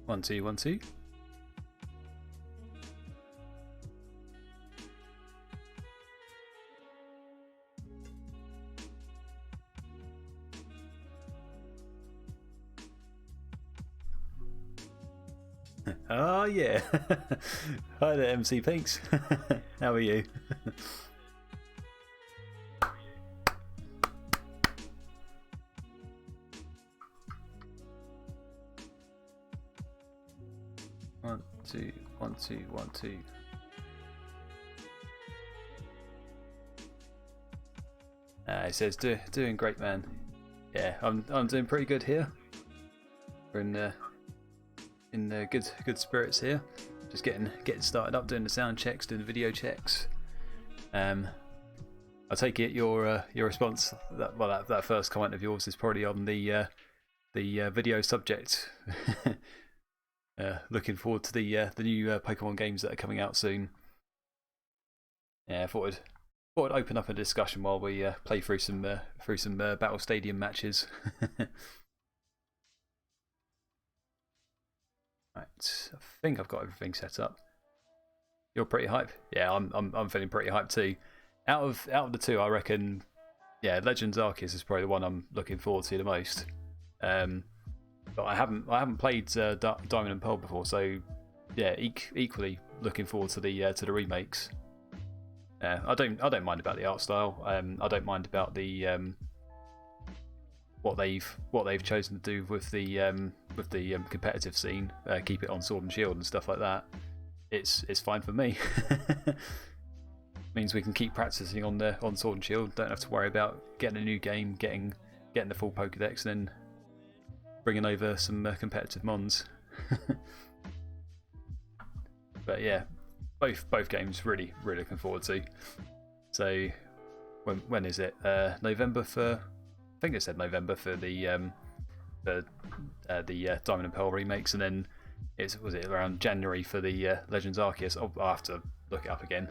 1 2 1 2. Oh yeah. Hi there, MC Pinks. How are you? One, two, 1 2 1 2. It says doing great, man. Yeah, I'm doing pretty good here. We're in good spirits here. Just getting started up, doing the sound checks, doing the video checks. I take it your response that first comment of yours is probably on the video subject. Looking forward to the new Pokemon games that are coming out soon. Yeah, I thought I'd open up a discussion while we play through some Battle Stadium matches. Right, I think I've got everything set up. You're pretty hype. Yeah, I'm feeling pretty hyped too. Out of the two, I reckon, yeah, Legends Arceus is probably the one I'm looking forward to the most. But I haven't played Diamond and Pearl before, so yeah, equally looking forward to the remakes. I don't mind about the art style. I don't mind about the what they've chosen to do with the competitive scene. Keep it on Sword and Shield and stuff like that. It's fine for me. Means we can keep practicing on Sword and Shield. Don't have to worry about getting a new game, getting the full Pokedex, and then bringing over some competitive mons. But yeah, both games really looking forward to. So when is it? November for, I think it said November for the Diamond and Pearl remakes, and then was it around January for the Legends Arceus? I'll have to look it up again.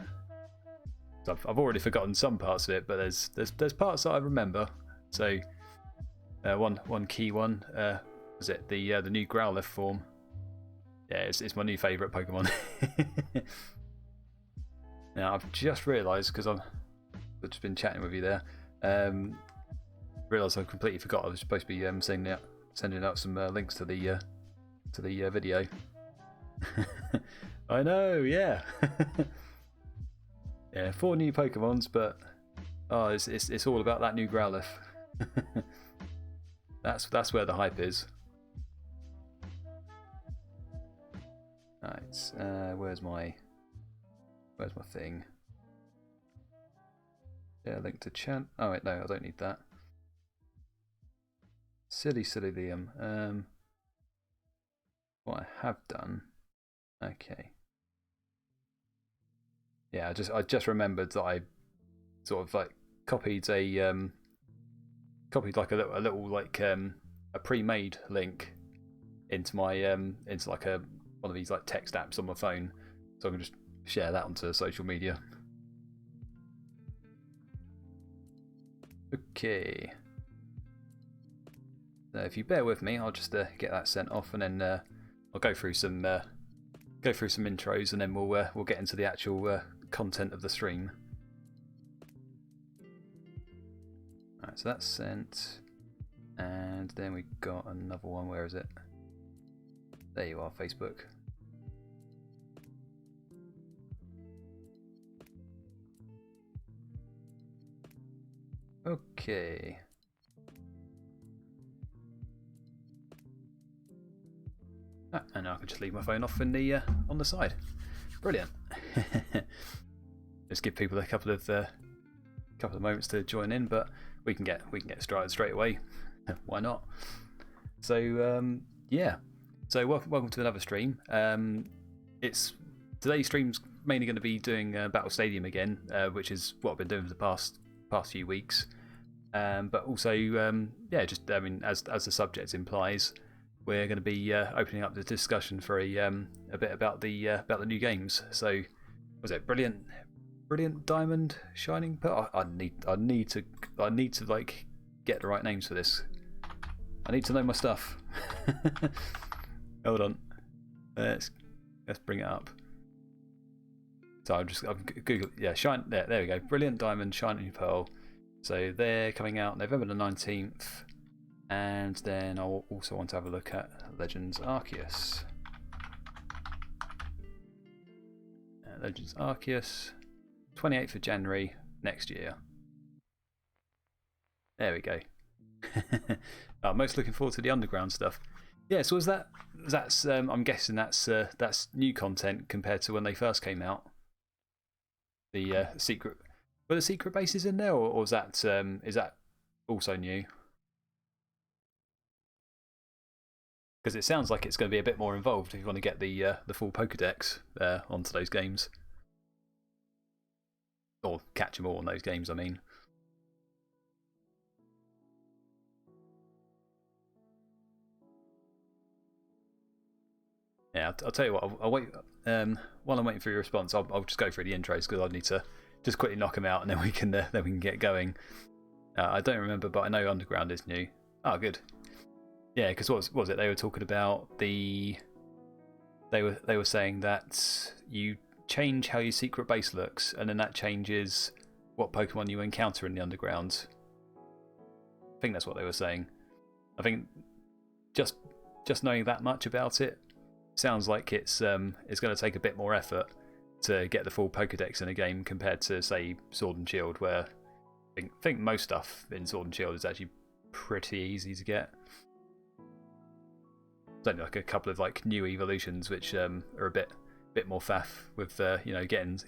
So I've already forgotten some parts of it, but there's parts that I remember. So one key one was it the new Growlithe form? Yeah, it's my new favourite Pokemon. Now I've just realised, because I've just been chatting with you there, realised I completely forgot I was supposed to be sending out some links to the video. I know, yeah. Yeah, 4 new Pokemons, but it's all about that new Growlithe. That's where the hype is. Right, where's my thing? Yeah, link to chat. Oh wait, no, I don't need that. Silly Liam. What I have done. Okay. Yeah, I just remembered that I sort of like copied like a little like a pre-made link into my into like one of these like text apps on my phone, so I can just share that onto social media. Okay. So if you bear with me, I'll just get that sent off, and then I'll go through some intros, and then we'll get into the actual content of the stream. Alright, so that's sent, and then we got another one. Where is it? There you are, Facebook. Okay. And now I can just leave my phone off in the on the side. Brilliant. Just give people a couple of moments to join in, but we can get started straight away. Why not? So yeah. So welcome to another stream. Today's stream's mainly going to be doing Battle Stadium again, which is what I've been doing for the past few weeks. But also, yeah, just I mean, as the subject implies, we're going to be opening up the discussion for a bit about the new games. So, was it Brilliant Diamond, Shining Pearl? I need to like get the right names for this. I need to know my stuff. Hold on. let's bring it up. So I've Googled, yeah, there we go. Brilliant Diamond, Shining Pearl. So they're coming out November the 19th. And then I'll also want to have a look at Legends Arceus. Legends Arceus, 28th of January next year. There we go. I'm most looking forward to the underground stuff. Yeah, so that's I'm guessing that's new content compared to when they first came out. The were the secret bases in there, or is that also new? Because it sounds like it's going to be a bit more involved if you want to get the full Pokédex onto those games, or catch them all on those games. I mean. Yeah, I'll tell you what. I'll wait. While I'm waiting for your response, I'll just go through the intros because I need to just quickly knock them out, and then we can get going. I don't remember, but I know Underground is new. Oh, good. Yeah, because what was it? They were talking about They were saying that you change how your secret base looks, and then that changes what Pokemon you encounter in the Underground. I think that's what they were saying. I think just knowing that much about it sounds like it's going to take a bit more effort to get the full Pokédex in a game compared to, say, Sword and Shield, where I think most stuff in Sword and Shield is actually pretty easy to get. There's only like a couple of like new evolutions which are a bit more faff with getting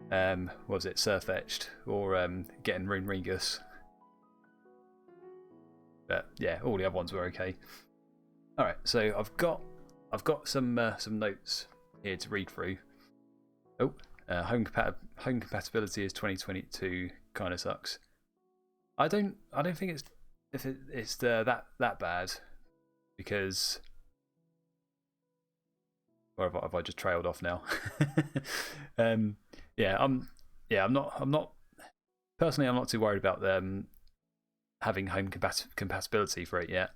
what was it, Surfetched, or getting Rune Regus. But yeah, all the other ones were okay. All right, so I've got some notes here to read through. Oh, home compatibility is 2022. Kind of sucks. I don't think it's that bad, because, or have I just trailed off now? I'm not personally. I'm not too worried about them having home compatibility for it yet.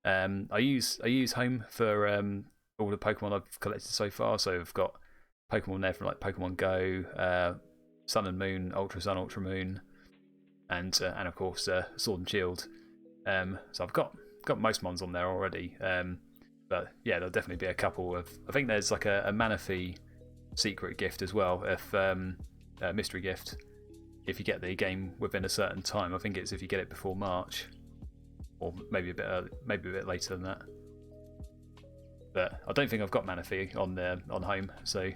I use Home for all the Pokemon I've collected so far. So I've got Pokemon there from like Pokemon Go, Sun and Moon, Ultra Sun, Ultra Moon, and of course Sword and Shield. So I've got most mons on there already. But yeah, there'll definitely be a couple of. I think there's like a Manaphy secret gift as well, if mystery gift, if you get the game within a certain time. I think it's if you get it before March, or maybe a bit early, maybe a bit later than that. But I don't think I've got Manaphy on Home. So,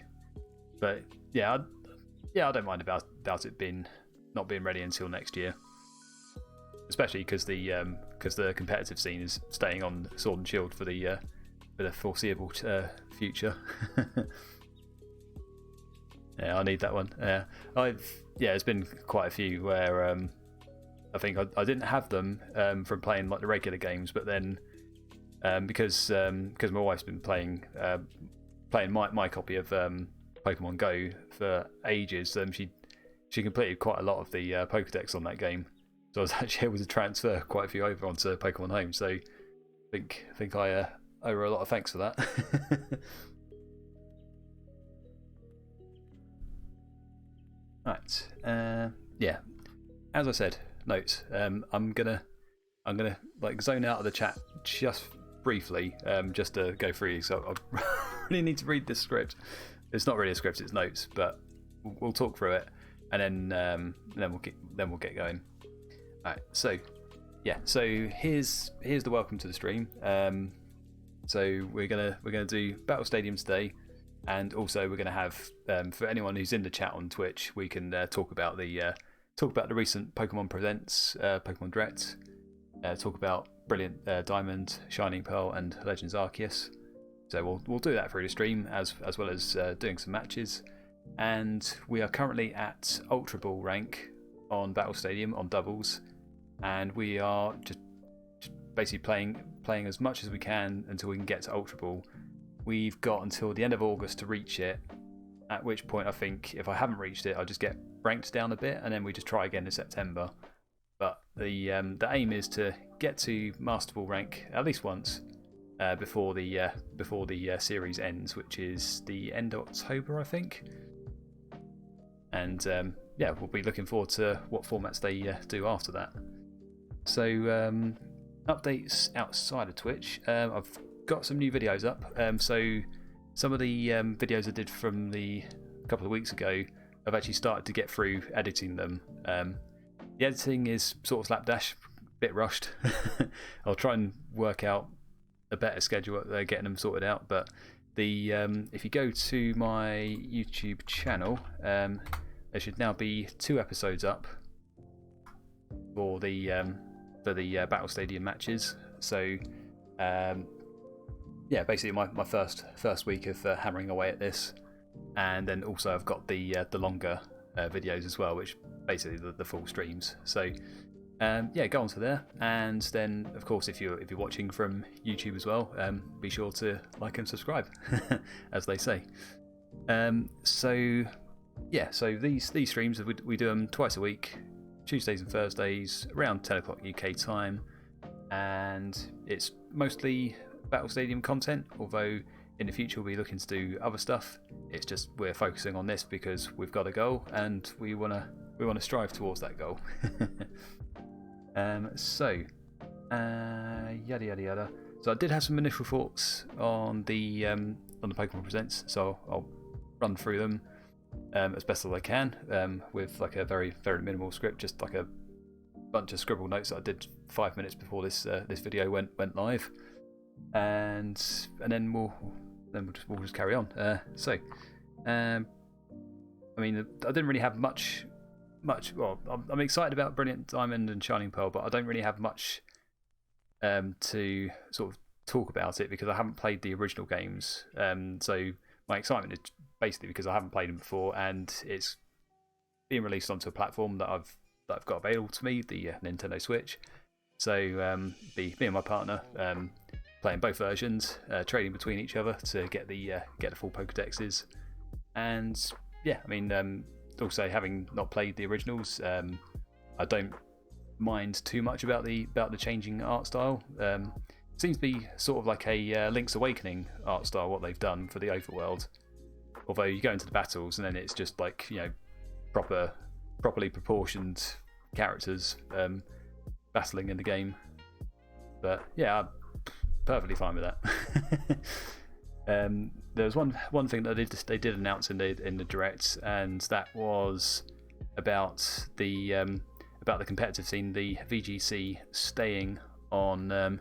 but yeah, I don't mind about it not being ready until next year, especially because the competitive scene is staying on Sword and Shield for the foreseeable future. Yeah, I need that one. There's been quite a few where I think I didn't have them from playing like the regular games, but then because my wife's been playing my copy of Pokemon Go for ages, she completed quite a lot of the Pokédex on that game, so I was actually able to transfer quite a few over onto Pokemon Home. So I think I owe her a lot of thanks for that. Right. Yeah. As I said, notes. I'm gonna like zone out of the chat just briefly, just to go through. So I really need to read this script. It's not really a script; it's notes, but we'll talk through it, and then we'll get going. All right. So yeah. So here's the welcome to the stream. So we're gonna do Battle Stadium today. And also, we're going to have for anyone who's in the chat on Twitch, we can talk about the recent Pokemon Presents, Pokemon Direct, talk about Brilliant Diamond, Shining Pearl, and Legends Arceus. So we'll do that through the stream as well as doing some matches. And we are currently at Ultra Ball rank on Battle Stadium on doubles, and we are just basically playing as much as we can until we can get to Ultra Ball. We've got until the end of August to reach it, at which point I think if I haven't reached it, I'll just get ranked down a bit, and then we just try again in September. But the aim is to get to Master Ball rank at least once, before the series ends, which is the end of October, I think. And yeah, we'll be looking forward to what formats they do after that. So updates outside of Twitch. I've got some new videos up. So some of the videos I did from a couple of weeks ago, I've actually started to get through editing them. The editing is sort of slapdash, a bit rushed. I'll try and work out a better schedule at getting them sorted out. But if you go to my YouTube channel, there should now be 2 episodes up for the Battle Stadium matches. So yeah, basically my first week of hammering away at this, and then also I've got the longer videos as well, which basically the full streams. So yeah, go onto there, and then of course if you're watching from YouTube as well, be sure to like and subscribe, as they say. So yeah, so these streams we do them twice a week, Tuesdays and Thursdays around 10 o'clock UK time, and it's mostly Battle Stadium content, although in the future we'll be looking to do other stuff. It's just we're focusing on this because we've got a goal and we want to strive towards that goal. So yada yada yada. So I did have some initial thoughts on the Pokemon Presents, so I'll run through them as best as I can, with like a very minimal script, just like a bunch of scribble notes that I did 5 minutes before this video went live, and then we'll just carry on. I mean, I didn't really have much. Well, I'm excited about Brilliant Diamond and Shining Pearl, but I don't really have much to sort of talk about it because I haven't played the original games. So my excitement is basically because I haven't played them before, and it's being released onto a platform that I've got available to me, the Nintendo Switch. So me and my partner playing both versions, trading between each other to get the full Pokedexes, and yeah, I mean, also having not played the originals, I don't mind too much about the changing art style. Seems to be sort of like a Link's Awakening art style, what they've done for the overworld. Although you go into the battles and then it's just like, you know, properly proportioned characters battling in the game. But yeah, I'm perfectly fine with that. There was one thing that they did announce in the direct, and that was about the competitive scene, the VGC staying on.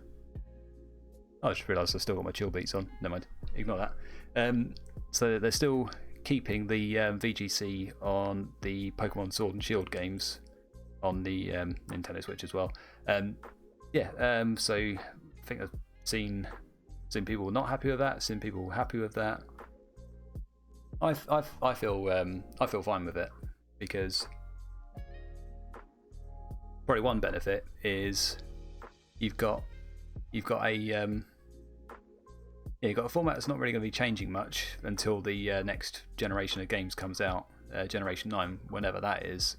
I just realised I've still got my chill beats on. Never mind, ignore that. So they're still keeping the VGC on the Pokemon Sword and Shield games on the Nintendo Switch as well. Yeah, so I think I've seen people not happy with that, seen people happy with that. I feel fine with it, because probably one benefit is you've got a format that's not really going to be changing much until the next generation of games comes out, Generation 9, whenever that is.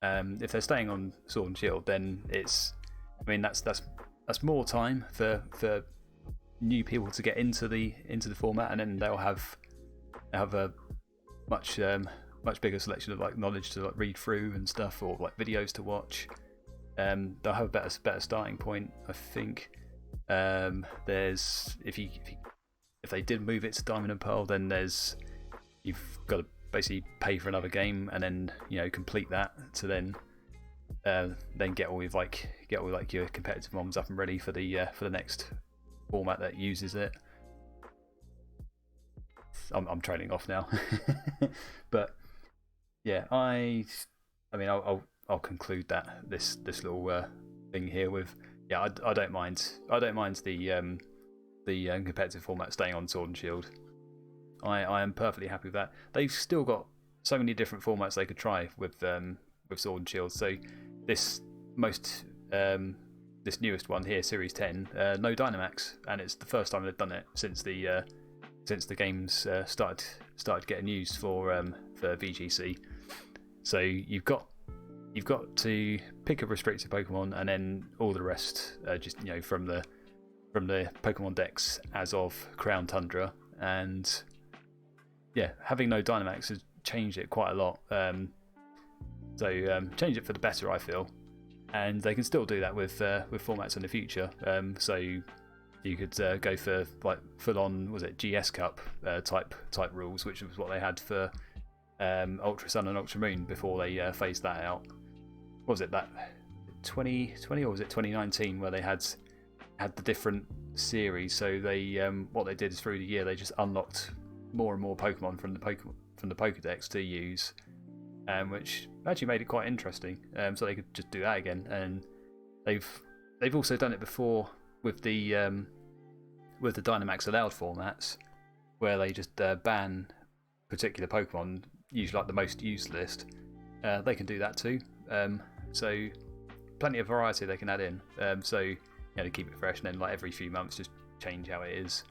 If they're staying on Sword and Shield, then that's more time for new people to get into the format, and then they'll have a much bigger selection of like knowledge to like read through and stuff, or like videos to watch. They'll have a better starting point, I think. There's if they did move it to Diamond and Pearl, then you've got to basically pay for another game and then, you know, complete that to then get all your competitive mods up and ready for the next format that uses it. I'm trailing off now. But yeah, I mean I'll conclude this little thing here with, yeah, I don't mind the competitive format staying on Sword and Shield. I am perfectly happy with that. They've still got so many different formats they could try with Sword and Shield. So this newest one here, Series 10, no Dynamax, and it's the first time they've done it since the games started getting used for VGC. So you've got to pick a restricted Pokemon, and then all the rest just, you know, from the from the Pokemon decks as of Crown Tundra, and yeah, having no Dynamax has changed it quite a lot. So changed it for the better, I feel, and they can still do that with formats in the future. So you could go for like full-on, was it GS Cup type rules, which was what they had for Ultra Sun and Ultra Moon before they phased that out. What was it, that 2020 or was it 2019 where they had the different series? So they what they did is through the year they just unlocked more and more Pokemon from the Pokedex to use, which actually made it quite interesting. So they could just do that again, and they've also done it before with the Dynamax allowed formats, where they just ban particular Pokemon, usually like the most used list. They can do that too. So plenty of variety they can add in. So to keep it fresh, and then like every few months just change how it is.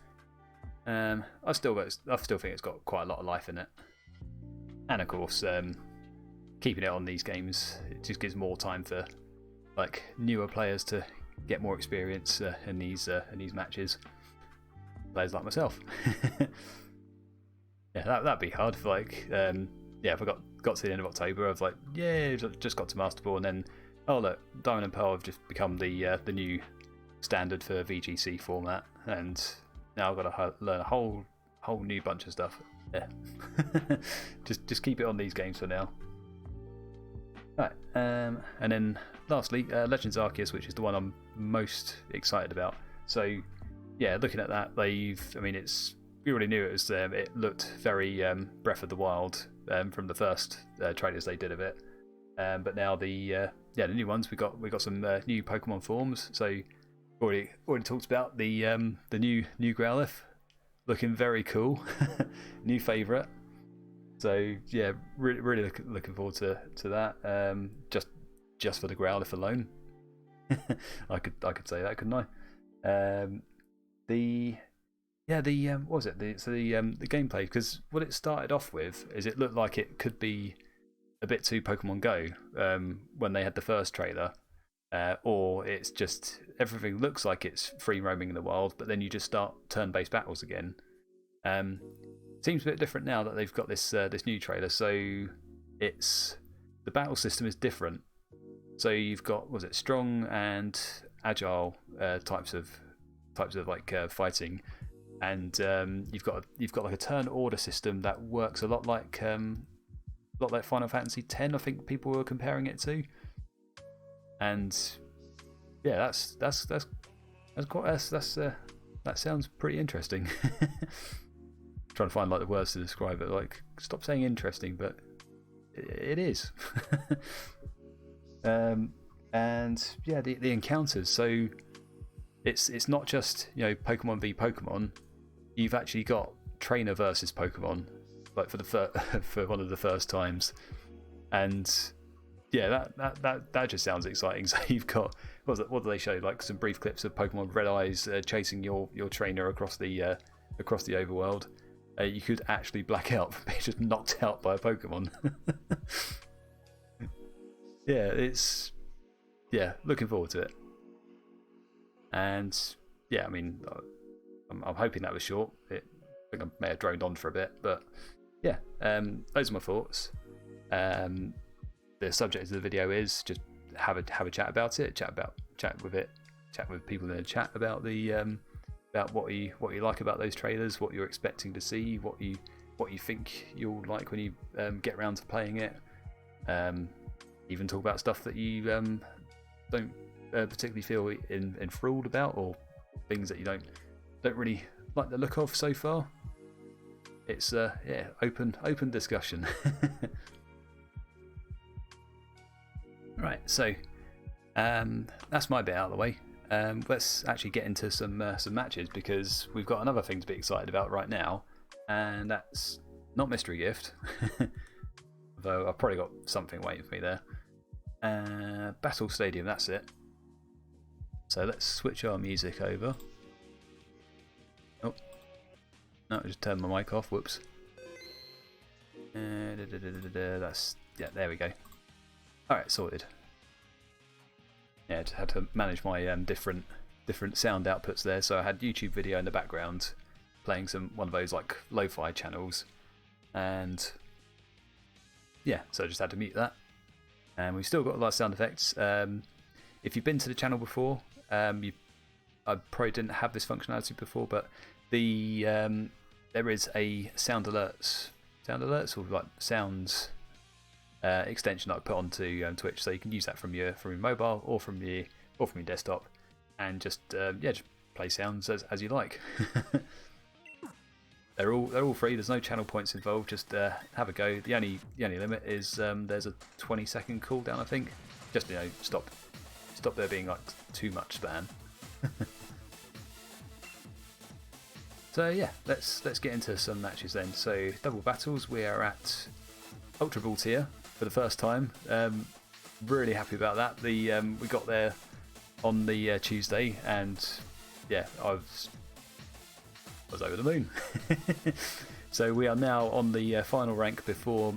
I still think it's got quite a lot of life in it, and of course keeping it on these games, it just gives more time for like newer players to get more experience in these matches. Players like myself. Yeah, that'd be hard for like if I got to the end of October, I was like, yeah, just got to Master Ball, and then oh look, Diamond and Pearl have just become the new standard for VGC format, and now I've got to learn a whole new bunch of stuff. Yeah, just keep it on these games for now. Right, and then lastly, Legends Arceus, which is the one I'm most excited about. So yeah, looking at that, we already knew it was it looked very Breath of the Wild from the first trailers they did of it, but now the new ones, we got some new Pokemon forms. So already talked about the new Growlithe, looking very cool. New favourite. So yeah, really looking forward to that. Just for the Growlithe alone. I could say that, couldn't I? What was it? The gameplay, because what it started off with is it looked like it could be a bit too Pokemon Go when they had the first trailer, or it's just everything looks like it's free roaming in the wild, but then you just start turn-based battles again. Seems a bit different now that they've got this new trailer. So it's the battle system is different. So you've got, was it strong and agile types of like fighting, and you've got like a turn order system that works a lot like Final Fantasy X. I think people were comparing it to, and yeah, that sounds pretty interesting. Trying to find like the words to describe it. Like, stop saying interesting, but it is. And yeah, the encounters. So it's not just Pokemon v Pokemon. You've actually got trainer versus Pokemon, like for one of the first times, and yeah, that just sounds exciting. So you've got what do they show? Like some brief clips of Pokemon Red Eyes chasing your trainer across the overworld. You could actually black out, be just knocked out by a Pokemon. Yeah, looking forward to it. And yeah, I'm hoping that was short. I think I may have droned on for a bit, but yeah, those are my thoughts. The subject of the video is just have a chat about it, chat with people in the chat about the about what you like about those trailers, what you're expecting to see, what you think you'll like when you get around to playing it. Even talk about stuff that you don't particularly feel enthralled about, or things that you don't really like the look of so far. It's open discussion. Right, so that's my bit out of the way. Let's actually get into some matches, because we've got another thing to be excited about right now, and that's not Mystery Gift, though I've probably got something waiting for me there. Battle Stadium, that's it. So let's switch our music over. Oh, no, I just turned my mic off. Whoops. That's, yeah, there we go. Alright, sorted. Yeah, just had to manage my different different sound outputs there. So I had YouTube video in the background playing one of those like lo-fi channels, and yeah, so I just had to mute that. And we've still got a lot of sound effects. If you've been to the channel before, I probably didn't have this functionality before, but there is a sound alerts or like sounds extension that I put onto Twitch, so you can use that from your mobile or from your desktop, and just just play sounds as you like. They're all free. There's no channel points involved. Just have a go. The only limit is there's a 20-second cooldown, I think. Just stop there being like too much spam. So yeah, let's get into some matches then. So double battles. We are at Ultra Ball tier for the first time. Really happy about that. We got there on the Tuesday, and yeah, I was over the moon. So we are now on the final rank before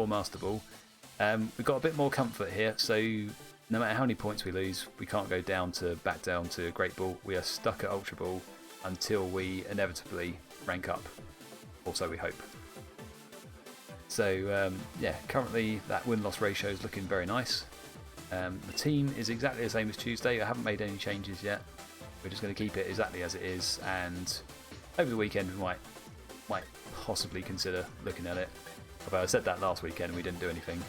Master Ball. We've got a bit more comfort here, so no matter how many points we lose, we can't go back down to Great Ball. We are stuck at Ultra Ball until we inevitably rank up, or so we hope. So yeah, currently that win-loss ratio is looking very nice. The team is exactly the same as Tuesday. I haven't made any changes yet. We're just going to keep it exactly as it is, and over the weekend we might possibly consider looking at it. Although I said that last weekend and we didn't do anything.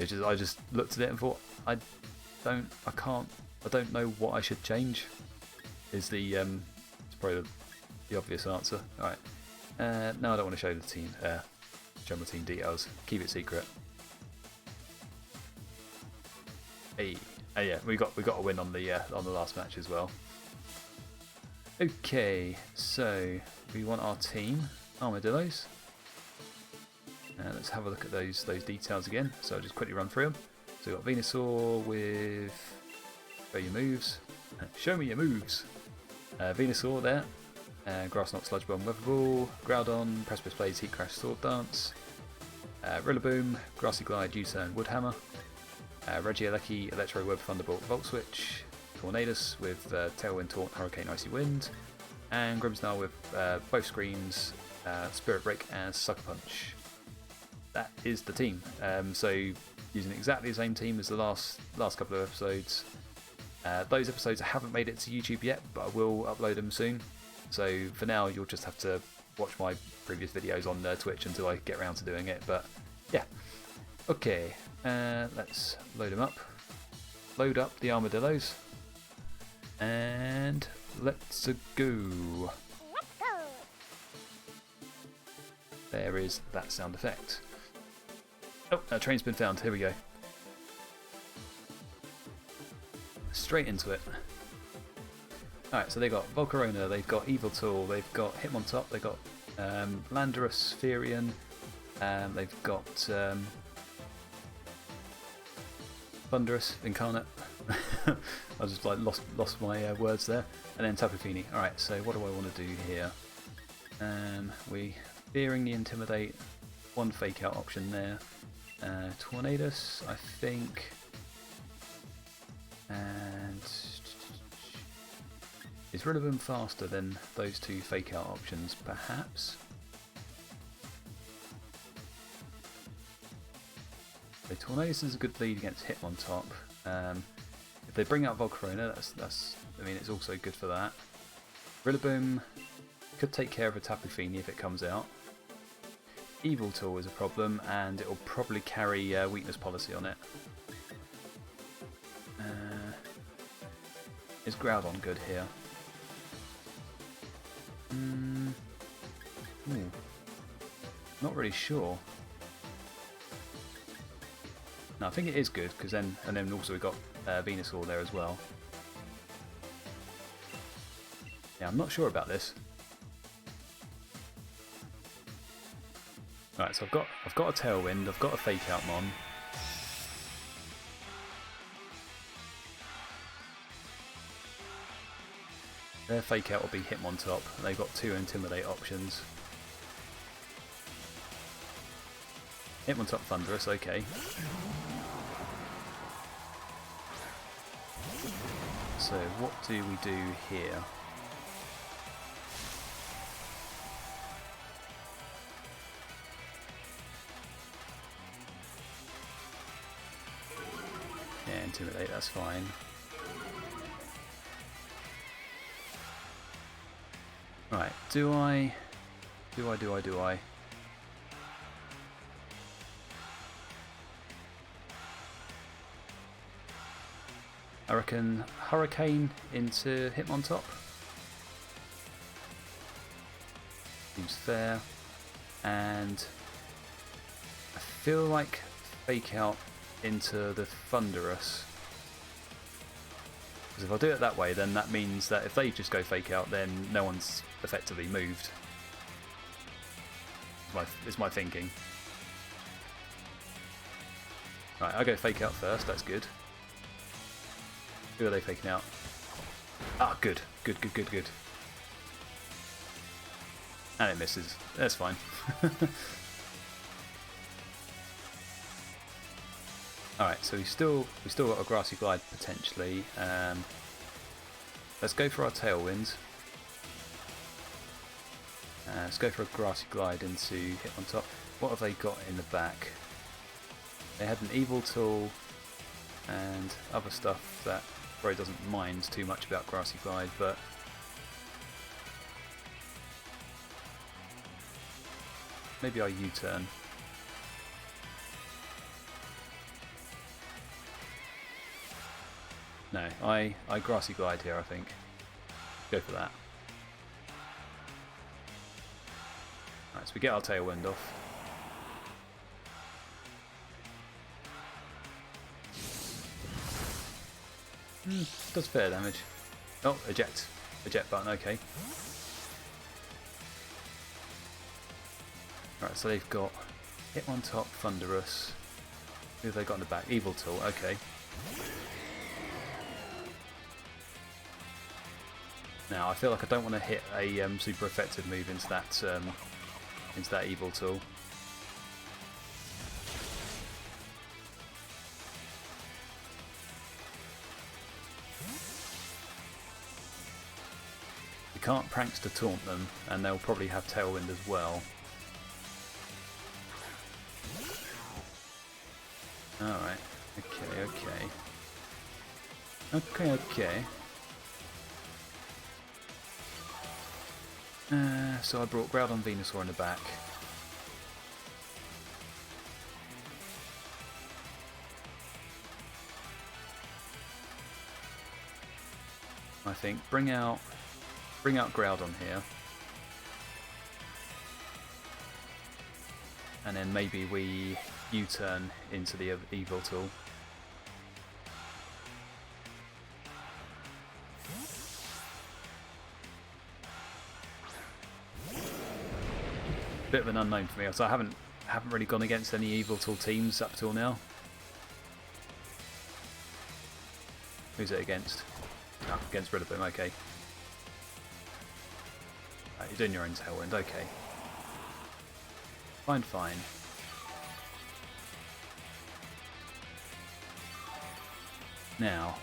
I just looked at it and thought I don't know what I should change. Is it's probably the obvious answer. All right. No, I don't want to show the team general team details. Keep it secret. Hey, yeah, we got a win on the last match as well. Okay, so we want our team armadillos. Let's have a look at those details again. So I'll just quickly run through them. So we've got Venusaur with show your moves. Show me your moves. Venusaur there. Grass Knot, Sludge Bomb, Weather Ball, Groudon, Precipice Blades, Heat Crash, Sword Dance, Rillaboom, Grassy Glide, U-Turn, Wood Hammer, Regieleki, Electro Web, Thunderbolt, Volt Switch, Tornadus with Tailwind, Taunt, Hurricane, Icy Wind, and Grimmsnarl with both screens, Spirit Break, and Sucker Punch. That is the team. So using exactly the same team as the last couple of episodes. Those episodes I haven't made it to YouTube yet, but I will upload them soon. So for now, you'll just have to watch my previous videos on Twitch until I get around to doing it. But yeah, okay. Let's load them up. Load up the armadillos, and let's go. There is that sound effect. Oh, a train's been found. Here we go. Straight into it. Alright, so they've got Volcarona, they've got Yveltal, they've got Hitmontop, they've got Landorus, Furion, they've got Thunderous, Incarnate. I just like lost my words there. And then Tapu Fini. Alright, so what do I want to do here? We fearing the Intimidate, one fake out option there. Tornadus, I think. And is Rillaboom faster than those two fake out options? Perhaps. So Tornadus is a good lead against Hitmontop. If they bring out Volcarona, that's I mean, it's also good for that. Rillaboom could take care of a Tapu Fini if it comes out. Yveltal is a problem, and it will probably carry weakness policy on it. Is Groudon good here? Not really sure. No, I think it is good, because then also we got Venusaur there as well. Yeah, I'm not sure about this. Right, so I've got a Tailwind, I've got a Fake Out Mon. Their Fake Out will be Hitmontop, and they've got two Intimidate options. Hitmontop, Thunderous, okay. So what do we do here? Yeah, intimidate, that's fine. Right, do I? I reckon Hurricane into Hitmontop. Seems fair. And I feel like Fake Out into the Thunderous. Because if I do it that way, then that means that if they just go Fake Out, then no one's effectively moved. Is my thinking. Right, I go Fake Out first, that's good. Who are they faking out? Ah, good. Good. And it misses. That's fine. Alright, so we still got a Grassy Glide potentially. Let's go for our Tailwind. Let's go for a Grassy Glide into Hitmontop. What have they got in the back? They had an Evil Tool and other stuff that probably doesn't mind too much about Grassy Glide, but maybe I U-turn. No, I Grassy Glide here, I think. Go for that. Right, so we get our Tailwind off. Does fair damage. Oh, eject. Eject button, okay. Right, so they've got Hitmontop, Thunderous. Who have they got in the back? Evil Tool, okay. Now, I feel like I don't want to hit a super effective move into that Evil Tool. You can't Prankster Taunt them, and they'll probably have Tailwind as well. Alright, okay. So I brought Groudon Venusaur in the back. I think bring out Groudon here, and then maybe we U-turn into the Evil Tool. Bit of an unknown for me, so I haven't really gone against any Evil Tool teams up till now. Who's it against? Oh, against Rillaboom, okay. Right, you're doing your own Tailwind, okay. Fine. Now,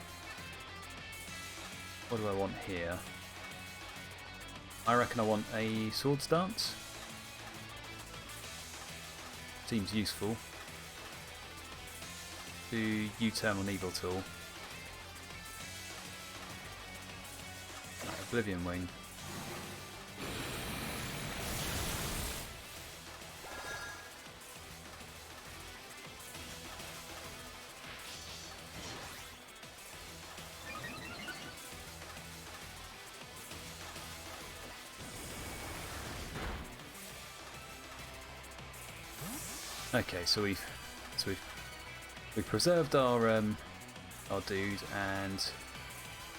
what do I want here? I reckon I want a Swords Dance. Seems useful. Do U-turn on Evil Tool. Oblivion Wing. Okay, so we've preserved our dude, and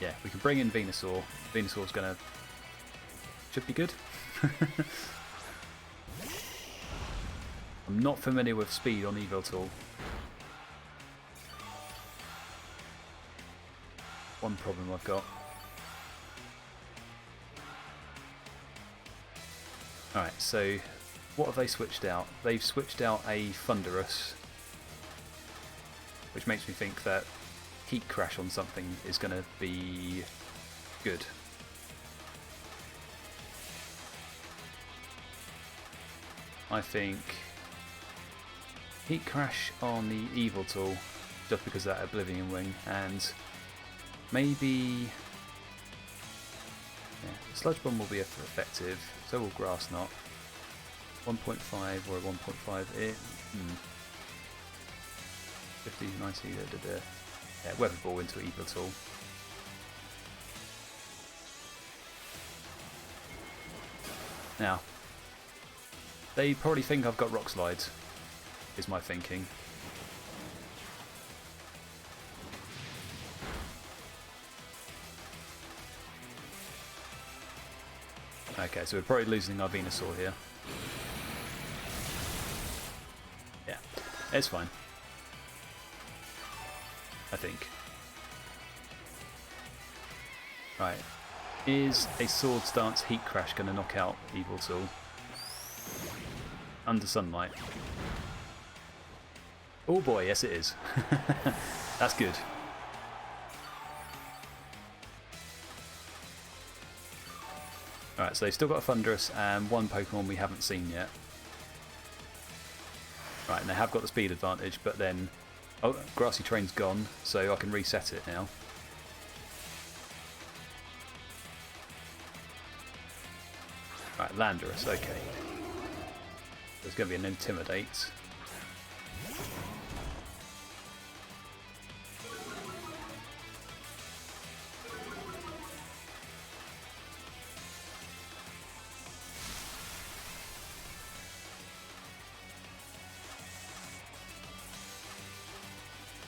yeah, we can bring in Venusaur. Venusaur's should be good. I'm not familiar with speed on Evil Tool. One problem I've got. Alright, so what have they switched out? They've switched out a Thunderous, which makes me think that heat crash on something is going to be good. I think heat crash on the evil tool, just because of that Oblivion Wing, and maybe Sludge Bomb will be effective, so will Grass Knot. 1.5 or a 1.5 it. 50, 90, yeah, Weather Ball into Evil Tool. Now, they probably think I've got Rock Slides, is my thinking. Okay, so we're probably losing our Venusaur here. Yeah, it's fine. I think. Right. Is a Sword Stance Heat Crash going to knock out Evil Tool? Under Sunlight. Oh boy, yes it is. That's good. Alright, so they've still got a Thunderous and one Pokemon we haven't seen yet. Right, and they have got the speed advantage, but then... Oh, Grassy Terrain's gone, so I can reset it now. Right, Landorus, okay. There's going to be an Intimidate.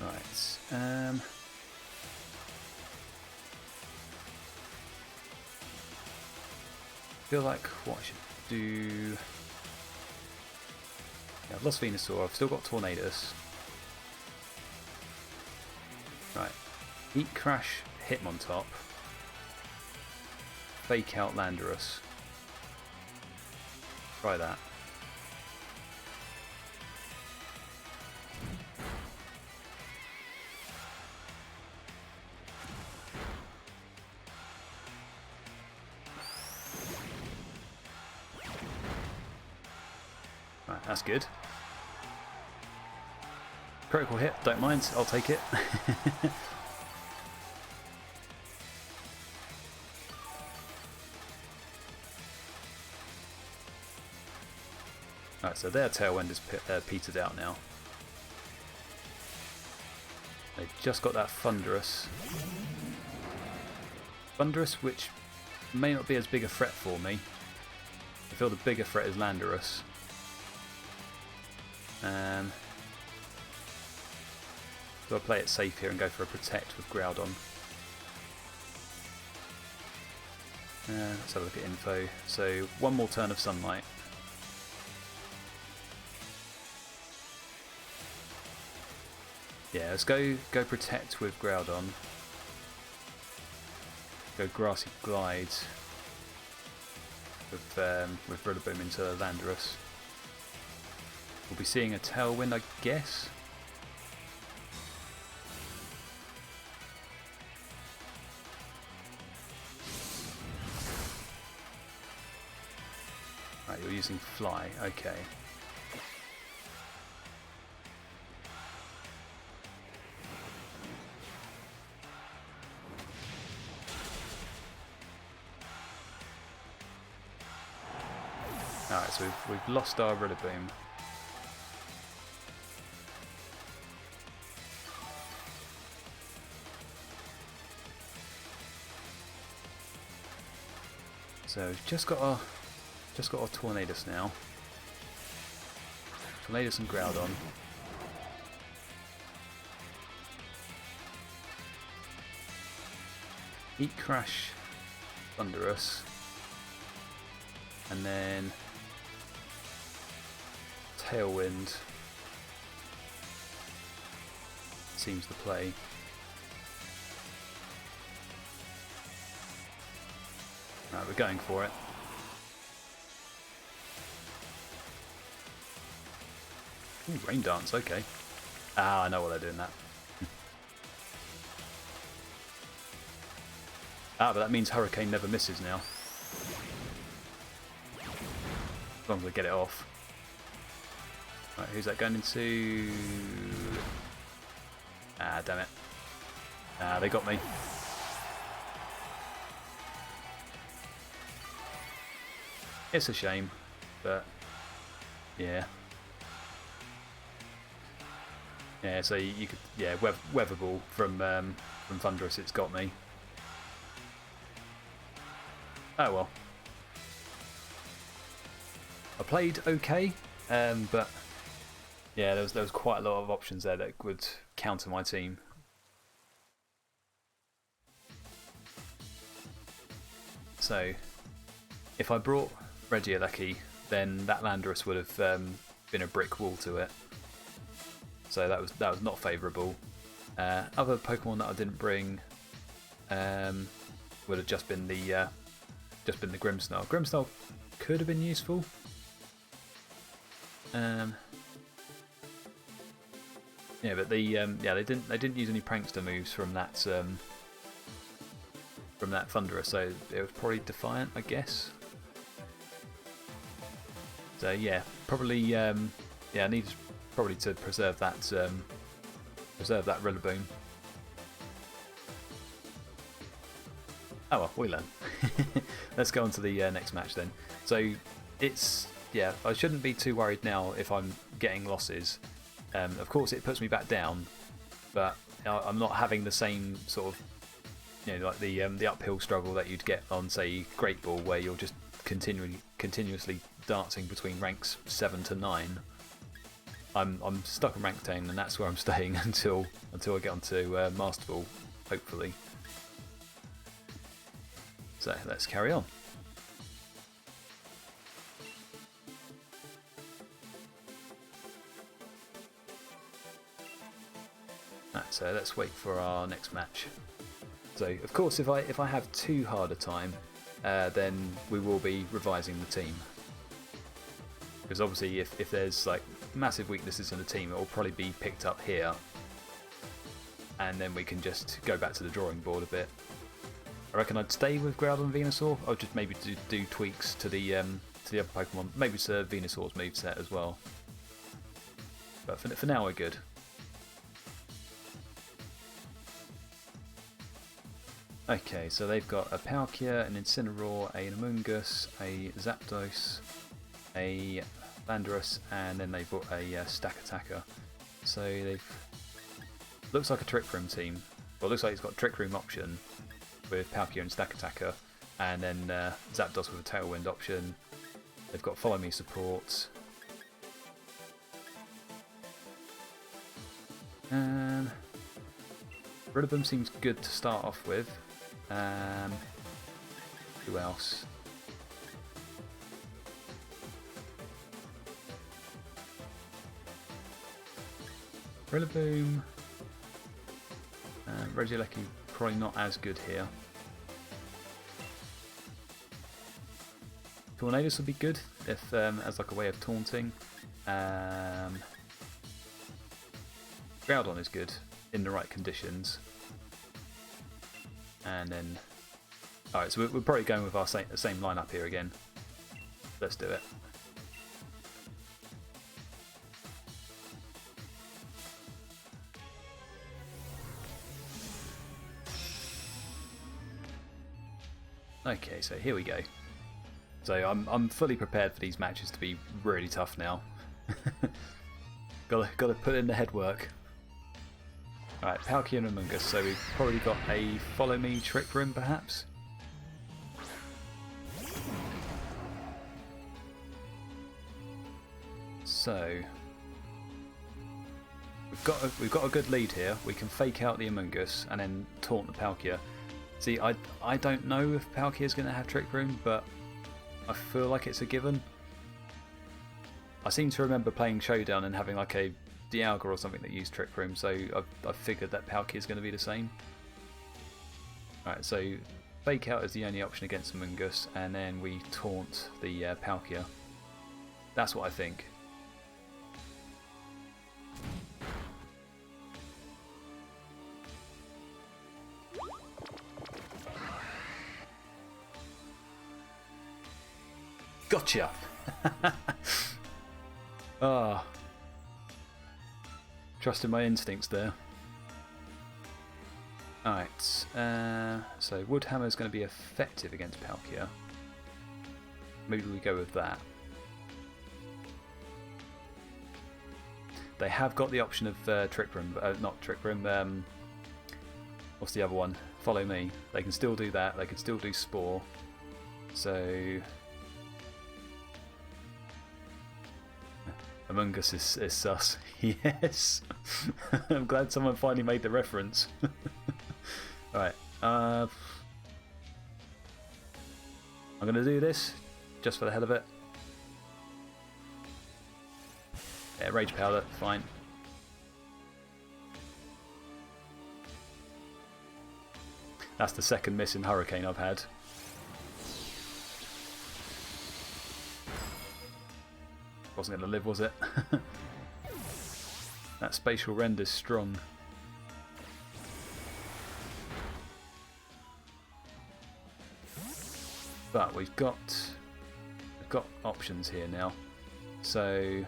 Right, feel like what I should do... Yeah, I've lost Venusaur, I've still got Tornadus. Right, Heat Crash Hitmontop. Fake out Landorus. Try that. Right, that's good. Critical hit, don't mind, I'll take it. Right, so their Tailwind is petered out now. They've just got that Thunderous. Thunderous, which may not be as big a threat for me. I feel the bigger threat is Landorus. Do I play it safe here and go for a Protect with Groudon? Let's have a look at info. So, one more turn of Sunlight. Yeah, let's go Protect with Groudon. Go Grassy Glide with Rillaboom into Landorus. We'll be seeing a Tailwind, I guess. Right, you're using Fly, okay. Alright, so we've lost our Rillaboom. So we've just got our Tornadus now. Tornadus and Groudon. Heat Crash, Thunderous, and then Tailwind seems the play. Right, we're going for it. Ooh, Rain Dance, okay. Ah, I know what they're doing that. Ah, but that means Hurricane never misses now. As long as I get it off. Right, who's that going into? Ah, damn it. Ah, they got me. It's a shame, but yeah. Yeah, so you could, yeah, weather ball from Thunderous. It's got me. Oh well. I played okay, but yeah, there was quite a lot of options there that would counter my team. So, if I brought Regieleki, then that Landorus would have been a brick wall to it. So that was not favourable. Other Pokemon that I didn't bring would have just been the Grimmsnarl. Grimmsnarl could have been useful. Yeah, but they didn't use any prankster moves from that Thunderous, so it was probably Defiant, I guess. So yeah, probably I needed probably to preserve that Rillaboom. Oh well, we learn. Let's go on to the next match then. So it's, yeah, I shouldn't be too worried now if I'm getting losses. Of course, it puts me back down, but I'm not having the same sort of, like the uphill struggle that you'd get on, say, Great Ball, where you're just continuously dancing between ranks 7 to 9. I'm stuck in rank 10, and that's where I'm staying until I get onto Master Ball, hopefully. So let's carry on. Right, so let's wait for our next match. So of course, if I have too hard a time, then we will be revising the team. Because obviously, if there's like massive weaknesses in the team, it will probably be picked up here, and then we can just go back to the drawing board a bit. I reckon I'd stay with Groudon and Venusaur, or just maybe do tweaks to the other Pokemon, maybe to Venusaur's moveset as well. But for now, we're good. Okay, so they've got a Palkia, an Incineroar, an Amoonguss, a Zapdos, a Landorus, and then they've got a Stack Attacker. So looks like a Trick Room team. Well, it looks like it's got a Trick Room option with Palkia and Stack Attacker, and then Zapdos with a Tailwind option. They've got Follow Me support. Rillaboom seems good to start off with. Who else? Rillaboom. Regieleki probably not as good here. Tornadus would be good if as like a way of taunting. Groudon is good in the right conditions. And then, alright, so we're probably going with our same lineup here again. Let's do it. Okay, so here we go. So I'm fully prepared for these matches to be really tough now. Gotta put in the head work. Alright, Palkia and Amoonguss, so we've probably got a Follow Me Trick Room perhaps. So we've got a good lead here. We can fake out the Amoonguss and then taunt the Palkia. See, I don't know if Palkia is going to have Trick Room, but I feel like it's a given. I seem to remember playing Showdown and having like a Dialga or something that used Trick Room, so I've figured that Palkia is going to be the same. Alright, so Fake Out is the only option against Amoonguss, and then we taunt the Palkia. That's what I think. Gotcha! Ah. Trusting my instincts there. Alright, so Wood Hammer is going to be effective against Palkia. Maybe we go with that. They have got the option of Trick Room, not Trick Room, what's the other one? Follow Me. They can still do that, they can still do Spore. So Among Us is sus. Yes. I'm glad someone finally made the reference. Alright. I'm going to do this just for the hell of it. Yeah, Rage Powder, fine. That's the second miss in Hurricane I've had. Wasn't going to live, was it? That spatial render's strong. But we've got options here now. So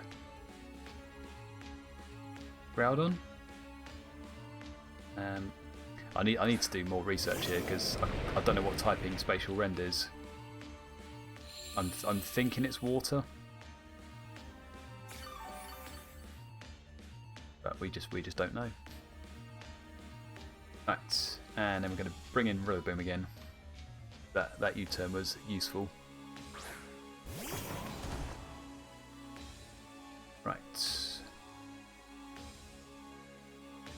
Groudon. I need to do more research here because I don't know what typing spatial rend is. I'm thinking it's water. But we just don't know. Right, and then we're going to bring in Rillaboom again. That U-turn was useful. Right.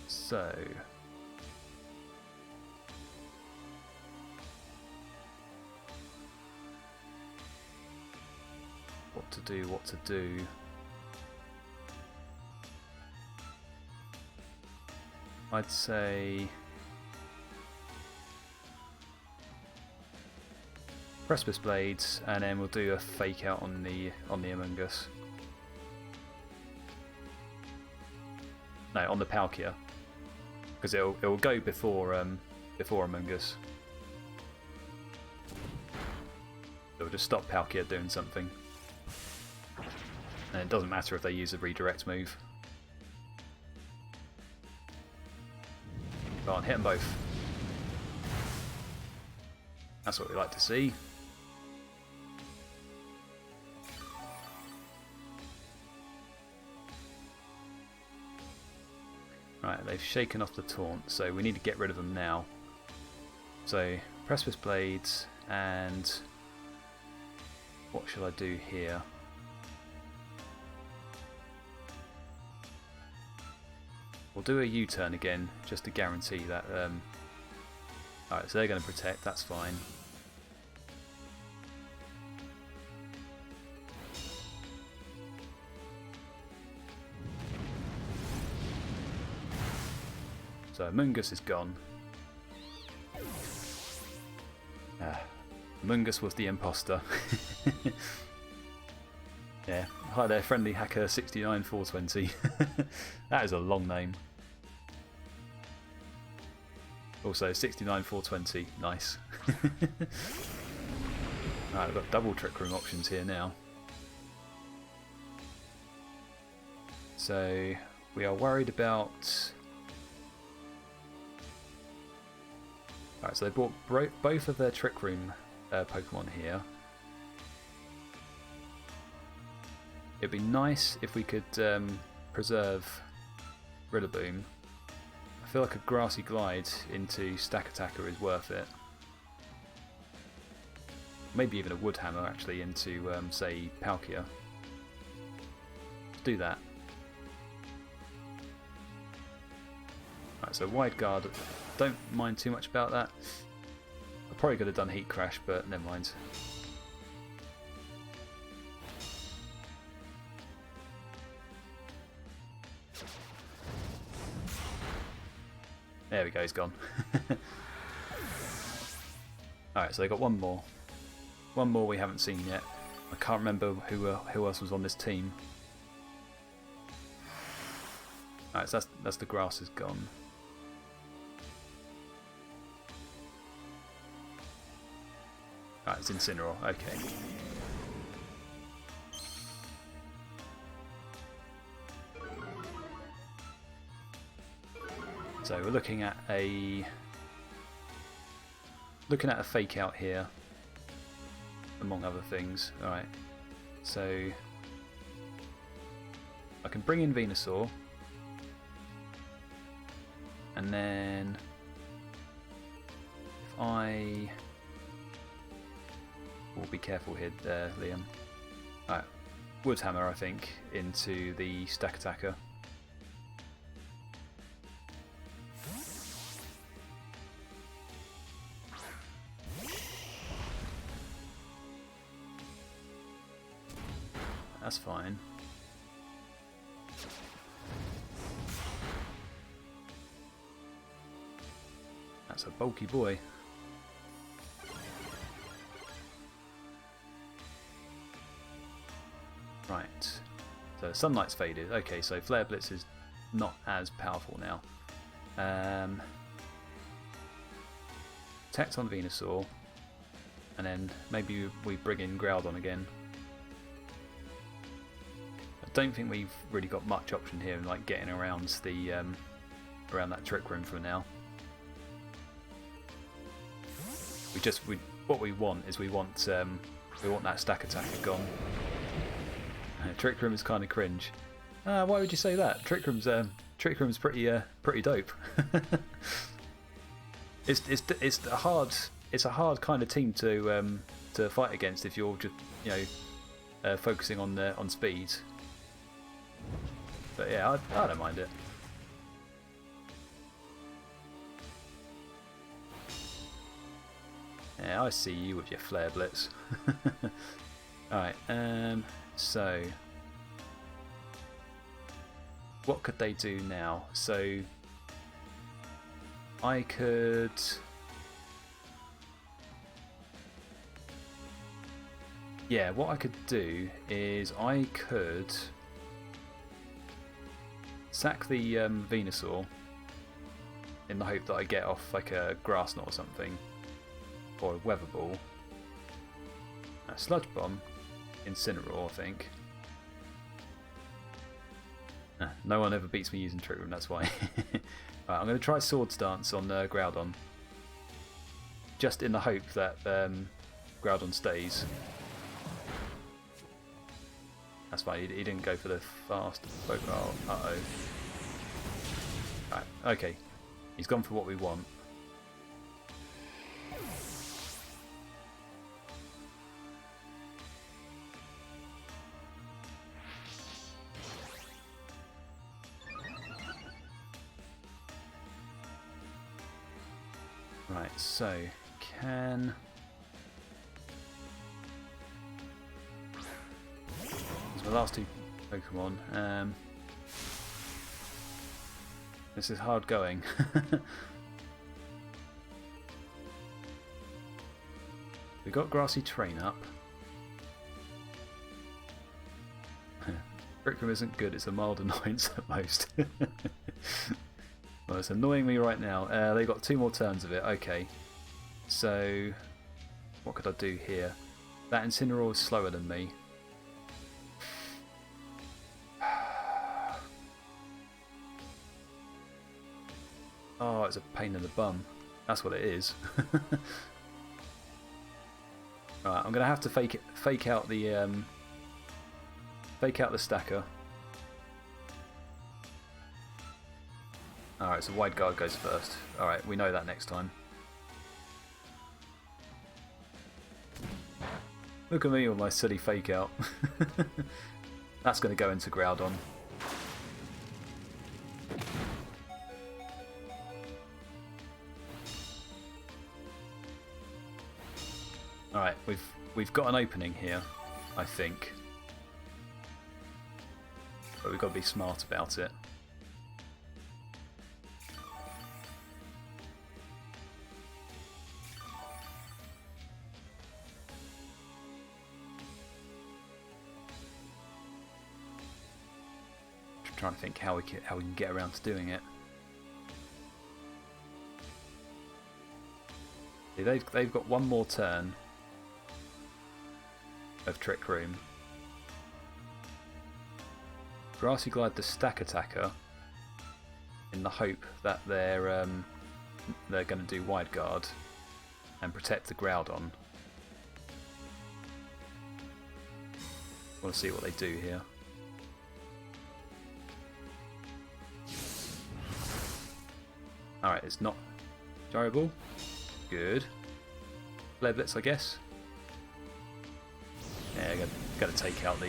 So what to do. I'd say Precipice Blades, and then we'll do a fake out on the Among Us. No, on the Palkia, because it'll go before Among Us. It'll just stop Palkia doing something, and it doesn't matter if they use a redirect move. Go on, hit them both. That's what we like to see. Right, they've shaken off the taunt, so we need to get rid of them now. So, Precipice Blades, and what shall I do here? We'll do a U-turn again, just to guarantee that. Alright, so they're going to protect, that's fine. So Mungus is gone. Mungus was the imposter. Yeah, hi there, friendly hacker 69420. That is a long name. Also 69420, nice. Alright, I've got double Trick Room options here now. So we are worried about. Alright, so they brought both of their Trick Room Pokemon here. It'd be nice if we could preserve Rillaboom. I feel like a Grassy Glide into Stack Attacker is worth it. Maybe even a Wood Hammer actually into, say, Palkia. Let's do that. Right, so Wide Guard, don't mind too much about that. I probably could have done Heat Crash, but never mind. There we go, he's gone. Alright, so they got one more. One more we haven't seen yet. I can't remember who else was on this team. Alright, so that's the grass is gone. Alright, it's Incineroar, okay. So we're looking at a fake out here, among other things. Alright, so I can bring in Venusaur, and then if I will be careful here, Liam. Alright, Wood Hammer, I think, into the Stack Attacker. That's fine. That's a bulky boy. Right. So Sunlight's faded. Okay, so Flare Blitz is not as powerful now. Protect on Venusaur. And then maybe we bring in Groudon again. I don't think we've really got much option here in like getting around the around that Trick Room for now. What we want is we want that Stack Attacker gone. Trick Room is kind of cringe. Why would you say that? Trick Room's pretty dope. It's a hard kind of team to fight against if you're just focusing on speed. But yeah, I don't mind it. Yeah, I see you with your Flare Blitz. Alright, so what could they do now? So I could what I could do is I could sack the Venusaur in the hope that I get off like a Grass Knot or something, or a Weather Ball, a Sludge Bomb, Incineroar, I think. No one ever beats me using Trick Room, that's why. Right, I'm going to try Swords Dance on Groudon, just in the hope that Groudon stays. That's fine, he didn't go for the fast Pokeball. Uh-oh. Right, okay. He's gone for what we want. Right, so can... These are my last two Pokemon. This is hard going. We got Grassy Train up. Trick Room isn't good, it's a mild annoyance at most. Well, it's annoying me right now. They got 2 more turns of it. Okay. So, what could I do here? That Incineroar is slower than me. Oh, it's a pain in the bum. That's what it is. Right, I'm gonna have to fake out the stacker. Alright, so Wide Guard goes first. Alright, we know that next time. Look at me with my silly fake out. That's going to go into Groudon. Alright, we've got an opening here, I think. But we've got to be smart about it. Trying to think how we can get around to doing it. See, they've got 1 more turn of Trick Room. Grassy Glide the Stack Attacker. in the hope that they're going to do wide guard and protect the Groudon. I want to see what they do here. Alright, it's not Gyro-Ball. Good. Flare Blitz, I guess. Yeah, got to take out the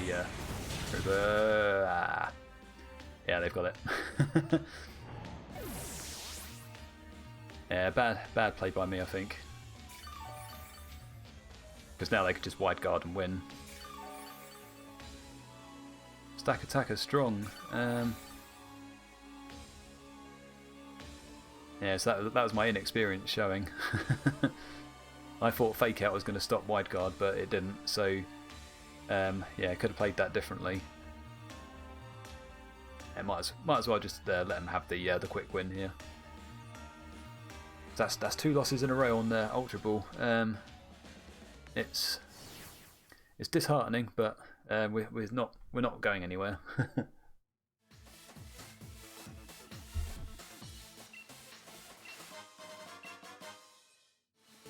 Yeah, they've got it. Yeah, bad play by me, I think. Because now they could just wide guard and win. Stack attacker strong. Yeah, so that was my inexperience showing. I thought Fake Out was going to stop wide guard, but it didn't. So yeah, could have played that differently. Yeah, might as well just let them have the quick win here. That's 2 losses in a row on Ultra Ball. It's disheartening, but we're not going anywhere.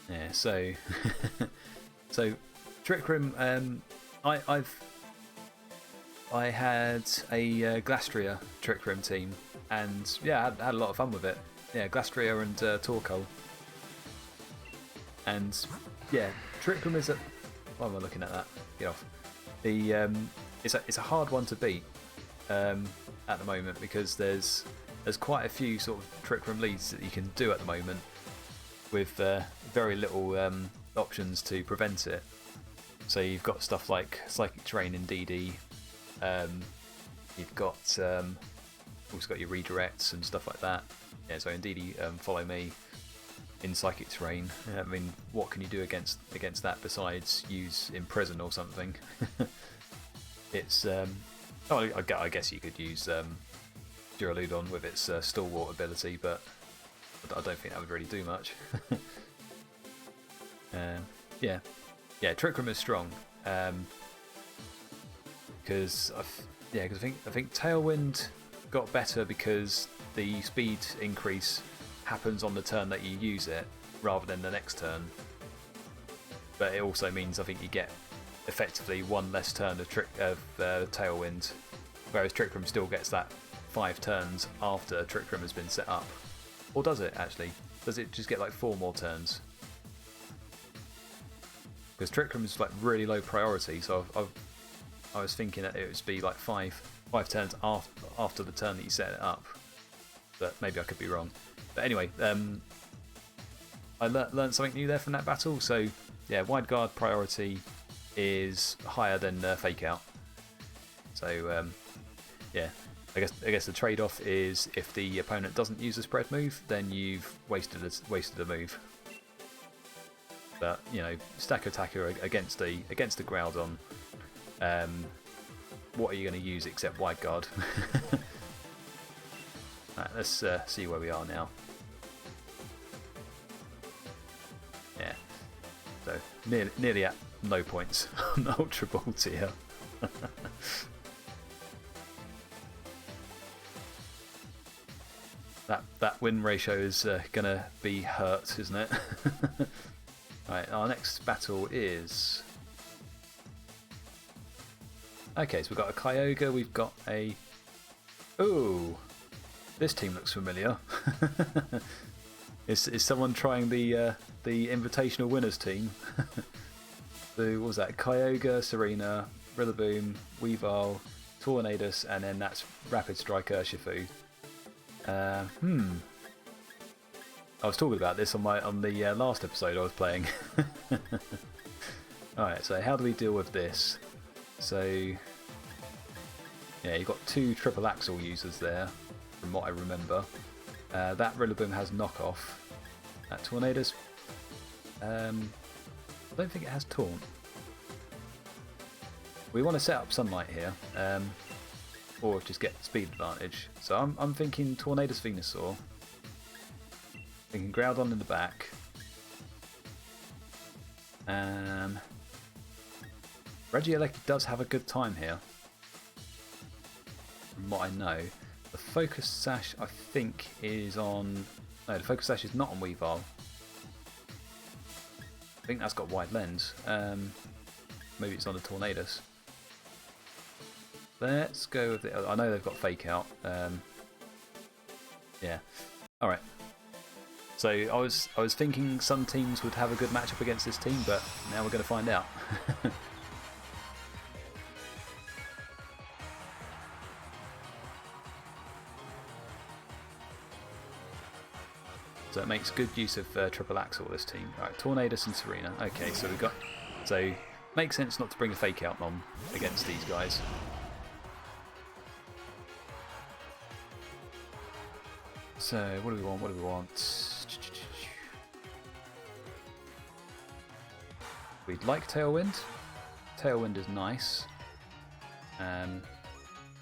Yeah, so Trick Room. I had a Glastria Trick Room team, and yeah, I had a lot of fun with it. Yeah, Glastria and Torkoal. And yeah, Trick Room is a. Why am I looking at that? Get off. It's a hard one to beat at the moment because there's quite a few sort of Trick Room leads that you can do at the moment with very little options to prevent it. So you've got stuff like Psychic Terrain in DD. You've got also got your redirects and stuff like that. Yeah, so in DD, follow me. In Psychic Terrain, I mean, what can you do against that besides use Imprison or something? It's I guess you could use Duraludon with its Stalwart ability, but I don't think that would really do much. Yeah, Trick Room is strong because I think Tailwind got better because the speed increase happens on the turn that you use it rather than the next turn, but it also means I think you get effectively 1 less turn of Tailwind, whereas Trick Room still gets that 5 turns after Trick Room has been set up. Or does it actually? Does it just get like 4 more turns? Because Trick Room is like really low priority, so I was thinking that it would be like 5 turns after the turn that you set it up, but maybe I could be wrong. But anyway, I learned something new there from that battle. So yeah, wide guard priority is higher than Fake Out. So yeah, I guess the trade-off is if the opponent doesn't use a spread move, then you've wasted a move. But you know, Stack Attacker against a Groudon, what are you going to use except wide guard? Right, let's see where we are now. Yeah, so nearly at no points on Ultra Ball tier. That win ratio is gonna be hurt, isn't it? Right, our next battle is. Okay, so we've got a Kyogre, we've got a. Ooh! This team looks familiar. Is someone trying the Invitational Winners team? So what was that? Kyogre, Serena, Rillaboom, Weavile, Tornadus, and then that's Rapid Strike Urshifu. I was talking about this on the last episode I was playing. Alright, so how do we deal with this? So yeah, you've got 2 triple axle users there, from what I remember. That Rillaboom has knockoff. That Tornadus, I don't think it has Taunt. We want to set up Sunlight here, or just get speed advantage. So I'm thinking Tornadus Venusaur. Thinking Groudon in the back. Regieleki does have a good time here, from what I know. The focus sash I think is on... No, the focus sash is not on Weavile. I think that's got wide lens. Maybe it's on the Tornadus. Let's go with the... I know they've got fake out. Yeah. Alright. So I was thinking some teams would have a good matchup against this team, but now we're going to find out. So it makes good use of triple axle, this team. Right, Tornadus and Serena. Okay, so we've got... So, makes sense not to bring a fake out on against these guys. So, what do we want? What do we want? We'd like Tailwind. Tailwind is nice.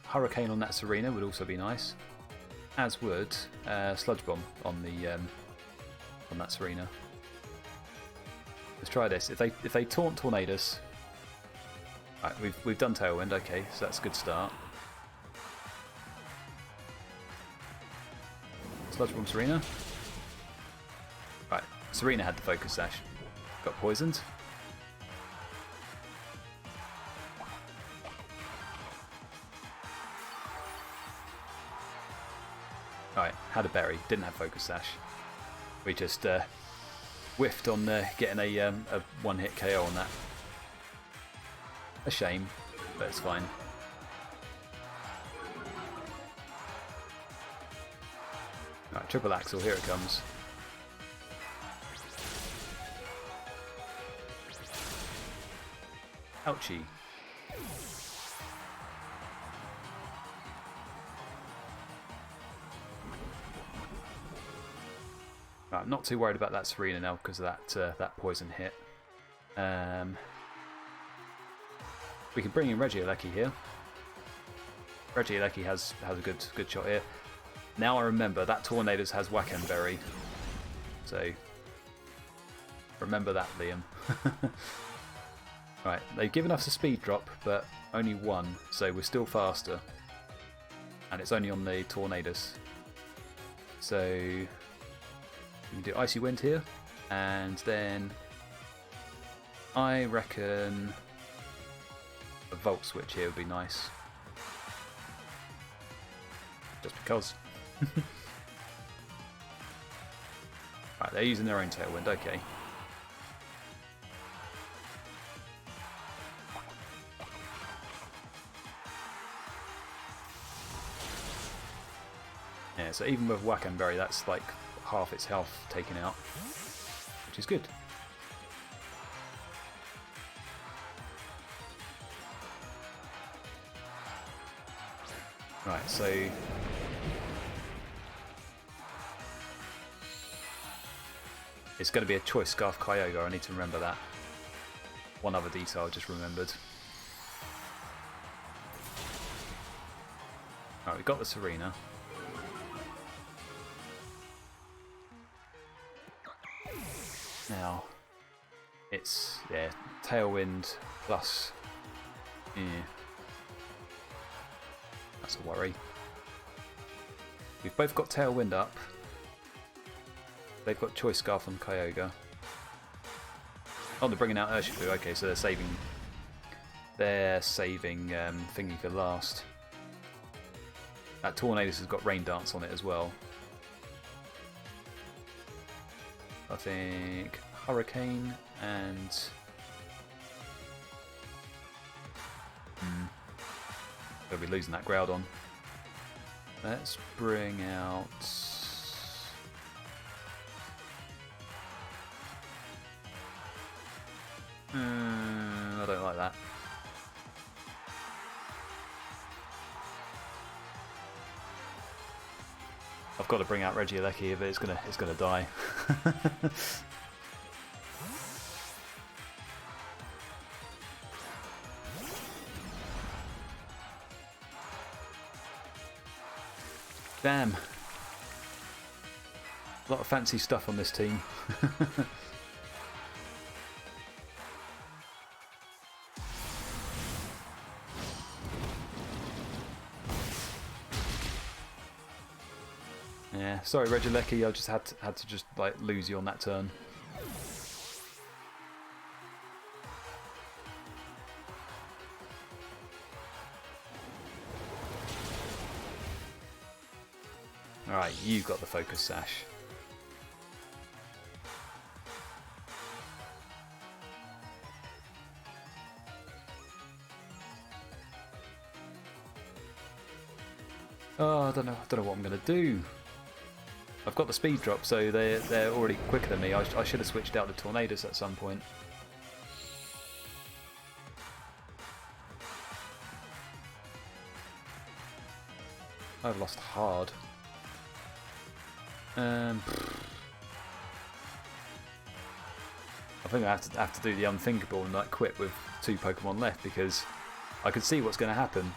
Hurricane on that Serena would also be nice. As would Sludge Bomb on the on that Serena. Let's try this. If they taunt Tornadus, right, we've done Tailwind. Okay, so that's a good start. Sludge Bomb Serena. Right, Serena had the focus sash. Got poisoned. Alright, had a berry, didn't have focus sash. We just whiffed on getting a one-hit KO on that. A shame, but it's fine. Alright, triple axle, here it comes. Ouchie. Right, I'm not too worried about that Serena now because of that poison hit. We can bring in Regieleki here. Regieleki has a good shot here. Now I remember that Tornadus has Wacken Berry, so remember that, Liam. Right, they've given us a speed drop, but only one, so we're still faster, and it's only on the Tornadus. So we can do Icy Wind here, and then I reckon a Volt Switch here would be nice. Just because. Right, they're using their own Tailwind, okay. Yeah, so even with Wacken Berry, that's like half its health taken out, which is good. Right, so it's going to be a Choice Scarf Kyogre, I need to remember that. One other detail I just remembered. Right, we've got the Serena. Now, it's, yeah, Tailwind plus, yeah, that's a worry. We've both got Tailwind up. They've got Choice Scarf on Kyogre. Oh, they're bringing out Urshifu. Okay, so they're saving Thingy for last. That Tornadus has got Rain Dance on it as well. I think Hurricane and they'll be losing that Groudon. Let's bring out I don't like that. I've got to bring out Regieleki here, but it's gonna die. Damn. A lot of fancy stuff on this team. Yeah, sorry Regieleki, I just had to just like lose you on that turn. Alright, you've got the focus sash. Oh, I don't know what I'm gonna do. I've got the speed drop, so they're already quicker than me. I should have switched out the Tornadoes at some point. I've lost hard. I think I have to do the unthinkable and like quit with 2 Pokemon left, because I could see what's going to happen.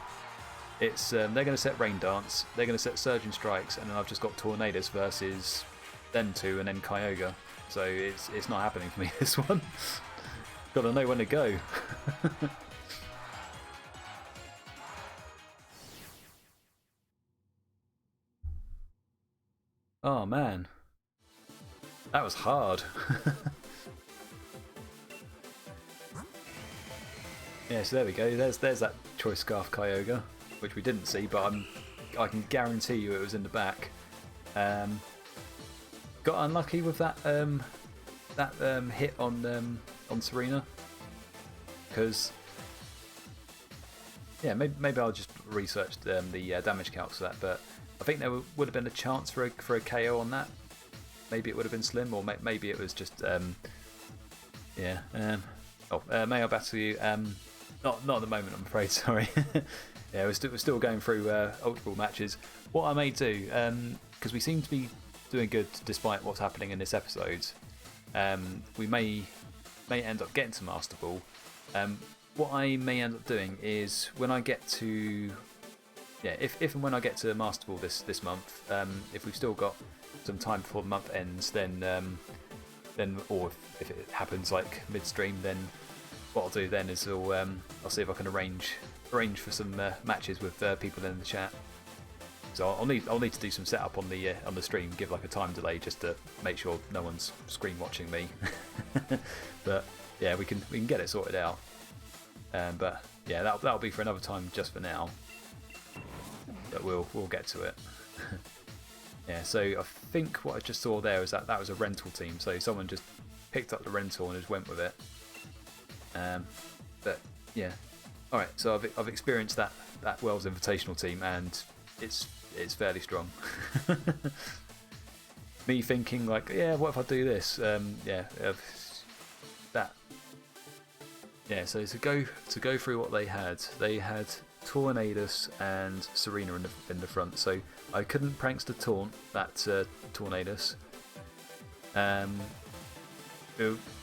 It's they're going to set Rain Dance, they're going to set Surging Strikes, and then I've just got Tornadoes versus then 2 and then Kyogre. So it's not happening for me this one. Got to know when to go. Oh man, that was hard. Yeah, so there we go. There's that Choice Scarf Kyogre, which we didn't see, but I can guarantee you it was in the back. Got unlucky with that hit on Serena, because yeah, maybe I'll just research the damage calcs for that, but I think there would have been a chance for a KO on that. Maybe it would have been slim, or maybe it was just yeah. May I battle you? Not at the moment, I'm afraid. Sorry. Yeah, we're still going through Ultra Ball matches. What I may do, because we seem to be doing good despite what's happening in this episode, we may end up getting to Master Ball. What I may end up doing is when I get to if and when I get to Master Ball this month, if we've still got some time before the month ends, then or if it happens like midstream, then what I'll do then is I'll see if I can arrange for some matches with people in the chat. So I'll need to do some setup on the stream, give like a time delay just to make sure no one's screen watching me. But yeah, we can get it sorted out. But yeah, that'll be for another time. Just for now, but we'll get to it. Yeah, so I think what I just saw there is that was a rental team. So someone just picked up the rental and just went with it. But yeah, all right. So I've experienced that Wells Invitational team, and it's fairly strong. Me thinking like, yeah, what if I do this? Yeah. So to go through what they had Tornadoes and Serena in the front. So I couldn't prankster taunt that Tornadoes.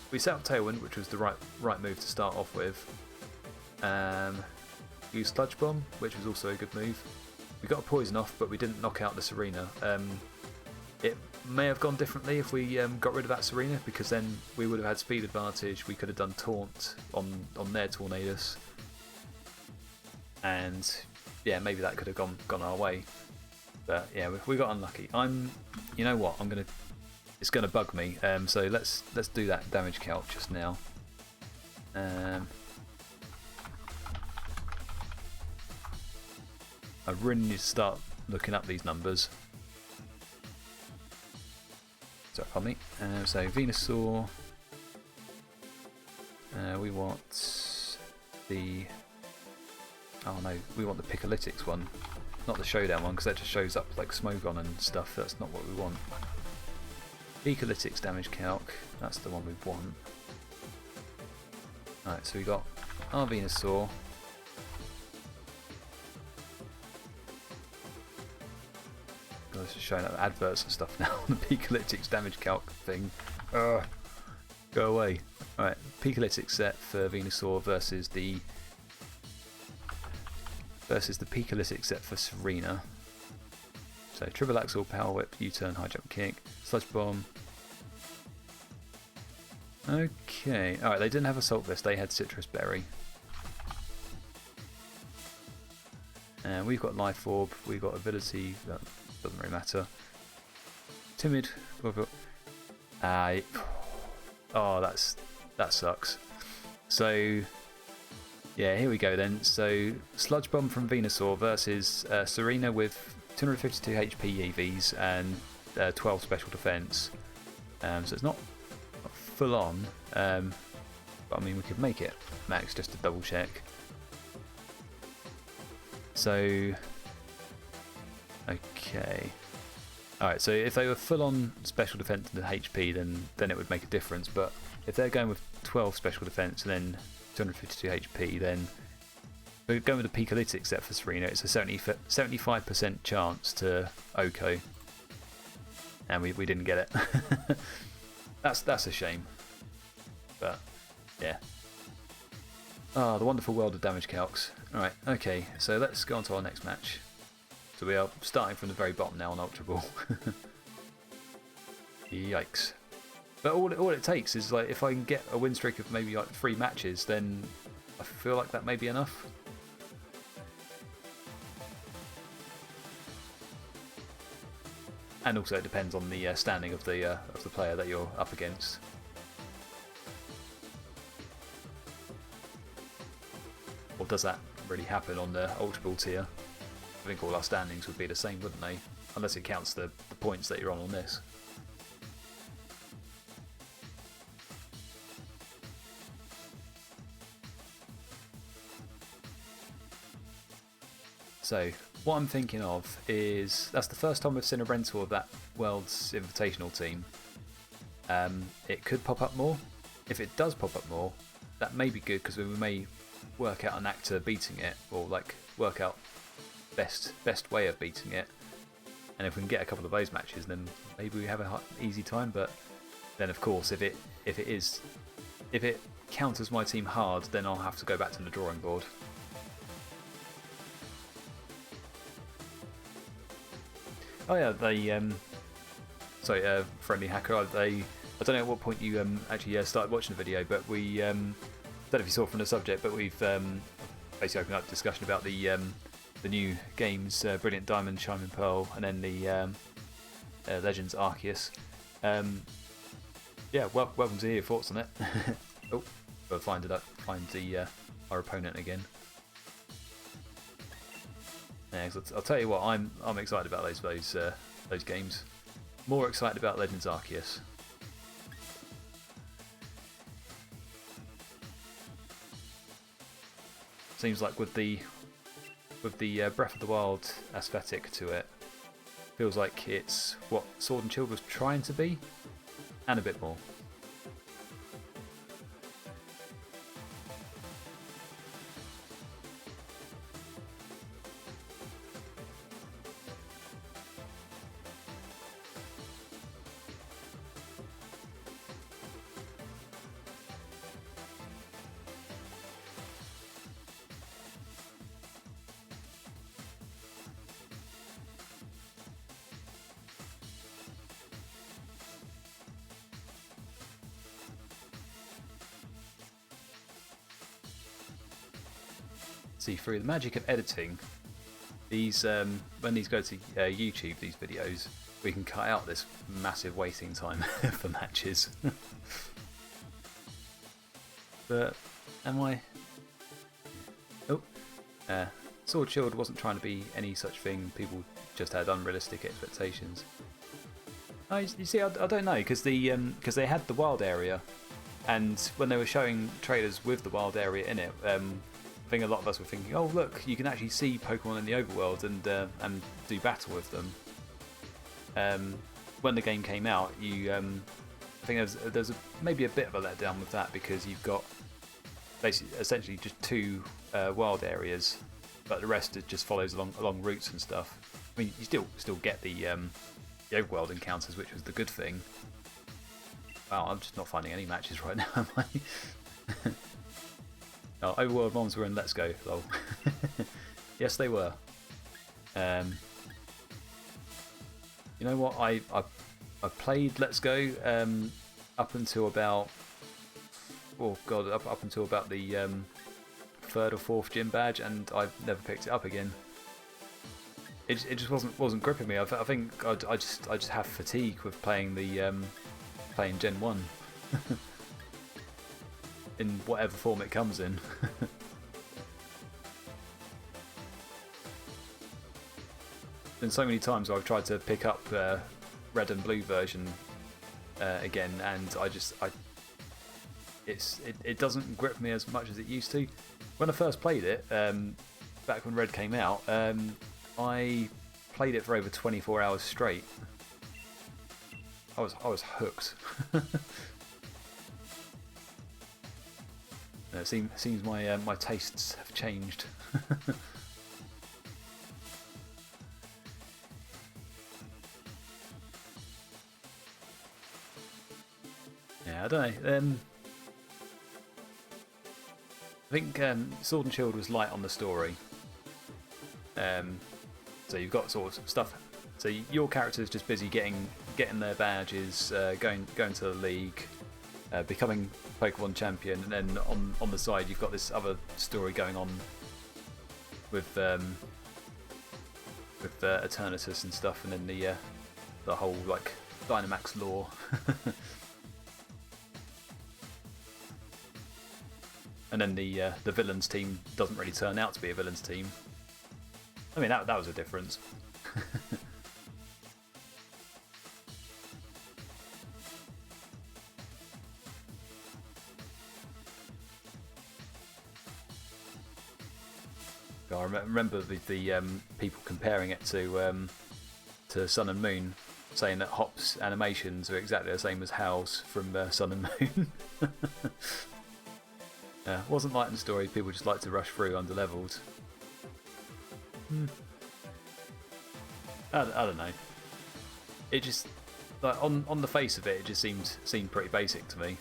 We set up Tailwind, which was the right move to start off with. Used Sludge Bomb, which was also a good move. We got a Poison off, but we didn't knock out the Serena. It may have gone differently if we got rid of that Serena, because then we would have had speed advantage. We could have done Taunt on their Tornadoes, and yeah, maybe that could have gone our way. But yeah, we got unlucky. You know what? It's gonna bug me. So let's do that damage calc just now. I really need to start looking up these numbers. Sorry, pardon me. So Venusaur. We want the. Oh no, we want the Picolytics one, not the Showdown one, because that just shows up like Smogon and stuff. That's not what we want. Picolytics damage calc. That's the one we want. Alright, so we got our Venusaur. This is showing up adverts and stuff now on the Picolytics damage calc thing. Go away. Alright, Picolytics set for Venusaur versus the Picolytics set for Serena. So Triple Axle, Power Whip, U-turn, High Jump Kick, Sludge Bomb. Okay, alright, they didn't have Assault Vest, they had Citrus Berry. And we've got Life Orb, we've got Ability, that doesn't really matter. timid. Oh, that sucks. So, yeah, here we go then. So, Sludge Bomb from Venusaur versus Serena with 252 HP EVs and 12 special defense. So it's not full on, but I mean we could make it max just to double check. So, okay. Alright, so if they were full on special defense and HP, then it would make a difference. But if they're going with 12 special defense and then 252 HP, then we're going with the Picolytic set for Serena. It's a 75% chance to Oko, and we didn't get it. That's a shame. But yeah. Ah, the wonderful world of damage calcs. Alright, okay, so let's go on to our next match. So we are starting from the very bottom now on Ultra Ball. Yikes. But all it takes is, like, if I can get a win streak of maybe like 3 matches, then I feel like that may be enough. And also it depends on the standing of the player that you're up against. Or does that really happen on the Ultra Ball tier? I think all our standings would be the same, wouldn't they? Unless it counts the points that you're on this. So, what I'm thinking of is, that's the first time we've seen a rental of that World's Invitational team. It could pop up more. If it does pop up more, that may be good, because we may work out an actor beating it, or like work out best way of beating it. And if we can get a couple of those matches, then maybe we have an easy time. But then, of course, if it counters my team hard, then I'll have to go back to the drawing board. Oh yeah, they sorry, friendly hacker. I don't know at what point you actually started watching the video, but we I don't know if you saw from the subject, but we've basically opened up a discussion about the new games, Brilliant Diamond, Shining Pearl, and then the Legends Arceus. Yeah, welcome to hear your thoughts on it. Oh, we'll find our opponent again. Yeah, I'll tell you what, I'm excited about those games. More excited about Legends Arceus. Seems like with the Breath of the Wild aesthetic to it, feels like it's what Sword and Shield was trying to be, and a bit more. See, through the magic of editing, these when these go to YouTube, these videos, we can cut out this massive waiting time for matches. But am I? Oh, Sword Shield wasn't trying to be any such thing. People just had unrealistic expectations. Oh, you see, I don't know, because they had the wild area, and when they were showing trailers with the wild area in it, I think a lot of us were thinking, oh look, you can actually see Pokemon in the overworld and do battle with them. When the game came out, I think there's maybe a bit of a letdown with that, because you've got basically essentially just 2 wild areas, but the rest it just follows along routes and stuff. I mean, you still get the overworld encounters, which was the good thing. Wow, I'm just not finding any matches right now, am I? Oh, overworld mons were in Let's Go, lol. Yes, they were. You know what? I played Let's Go up until about, oh god, up until about the 3rd or 4th gym badge, and I've never picked it up again. it just wasn't gripping me. I think I just have fatigue with playing the playing Gen 1 in whatever form it comes in. And so many times I've tried to pick up red and blue version again, and it doesn't grip me as much as it used to. When I first played it, back when Red came out, I played it for over 24 hours straight. I was hooked. It seems my tastes have changed. Yeah, I don't know. I think Sword and Shield was light on the story. So you've got sort of stuff. So your character is just busy getting their badges, going to the league, becoming Pokemon champion, and then on the side you've got this other story going on with Eternatus and stuff, and then the whole like Dynamax lore. And then the villains team doesn't really turn out to be a villains team. I mean, that was a difference. I remember the people comparing it to Sun and Moon, saying that Hop's animations are exactly the same as Hal's from Sun and Moon. Yeah, it wasn't light in the story, people just like to rush through under-leveled. I don't know. It just, like, on the face of it, it just seemed pretty basic to me.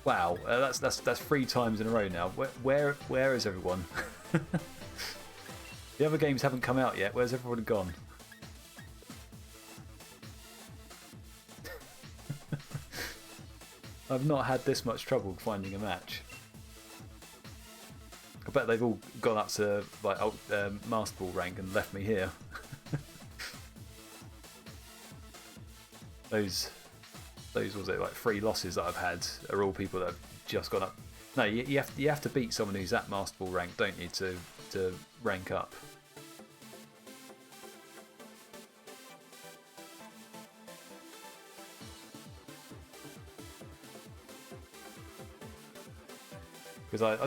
Wow, that's 3 times in a row now. Where is everyone? The other games haven't come out yet. Where's everyone gone? I've not had this much trouble finding a match. I bet they've all gone up to like Master Ball rank and left me here. Those was it like 3 losses that I've had are all people that have just gone up. No, you have to beat someone who's at Master Ball rank, don't you, to rank up. Because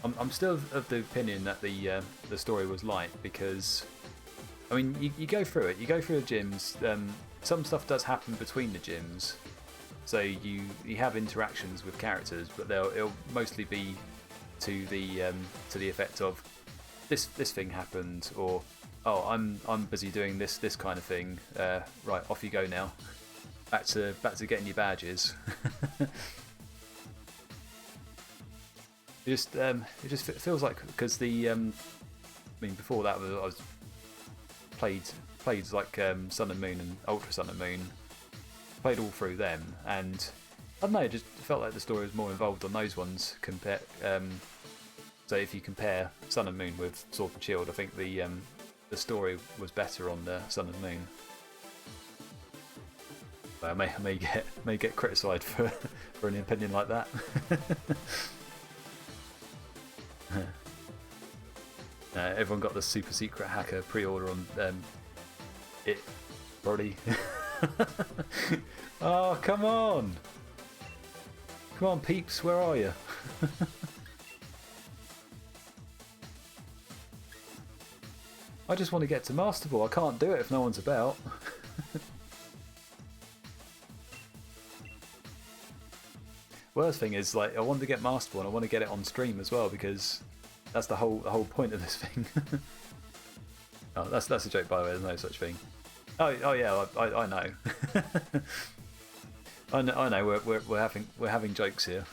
I'm still of the opinion that the story was light, because I mean you go through it, you go through the gyms. Some stuff does happen between the gyms, so you have interactions with characters, but it'll mostly be to the effect of this thing happened, or oh I'm busy doing this kind of thing. Right, off you go now. Back to getting your badges. It just feels like, because I mean before that I was played like Sun and Moon and Ultra Sun and Moon, played all through them, and I don't know, it just felt like the story was more involved on those ones. So if you compare Sun and Moon with Sword and Shield, I think the story was better on the Sun and Moon. I may get criticised for an opinion like that. Everyone got the super secret hacker pre-order on it already. Oh, come on peeps, where are you? I just want to get to Master Ball. I can't do it if no one's about. Worst thing is, like, I want to get Master Ball and I want to get it on stream as well, because that's the whole point of this thing. Oh, that's a joke, by the way. There's no such thing. Oh yeah, I know. I know. We're having jokes here.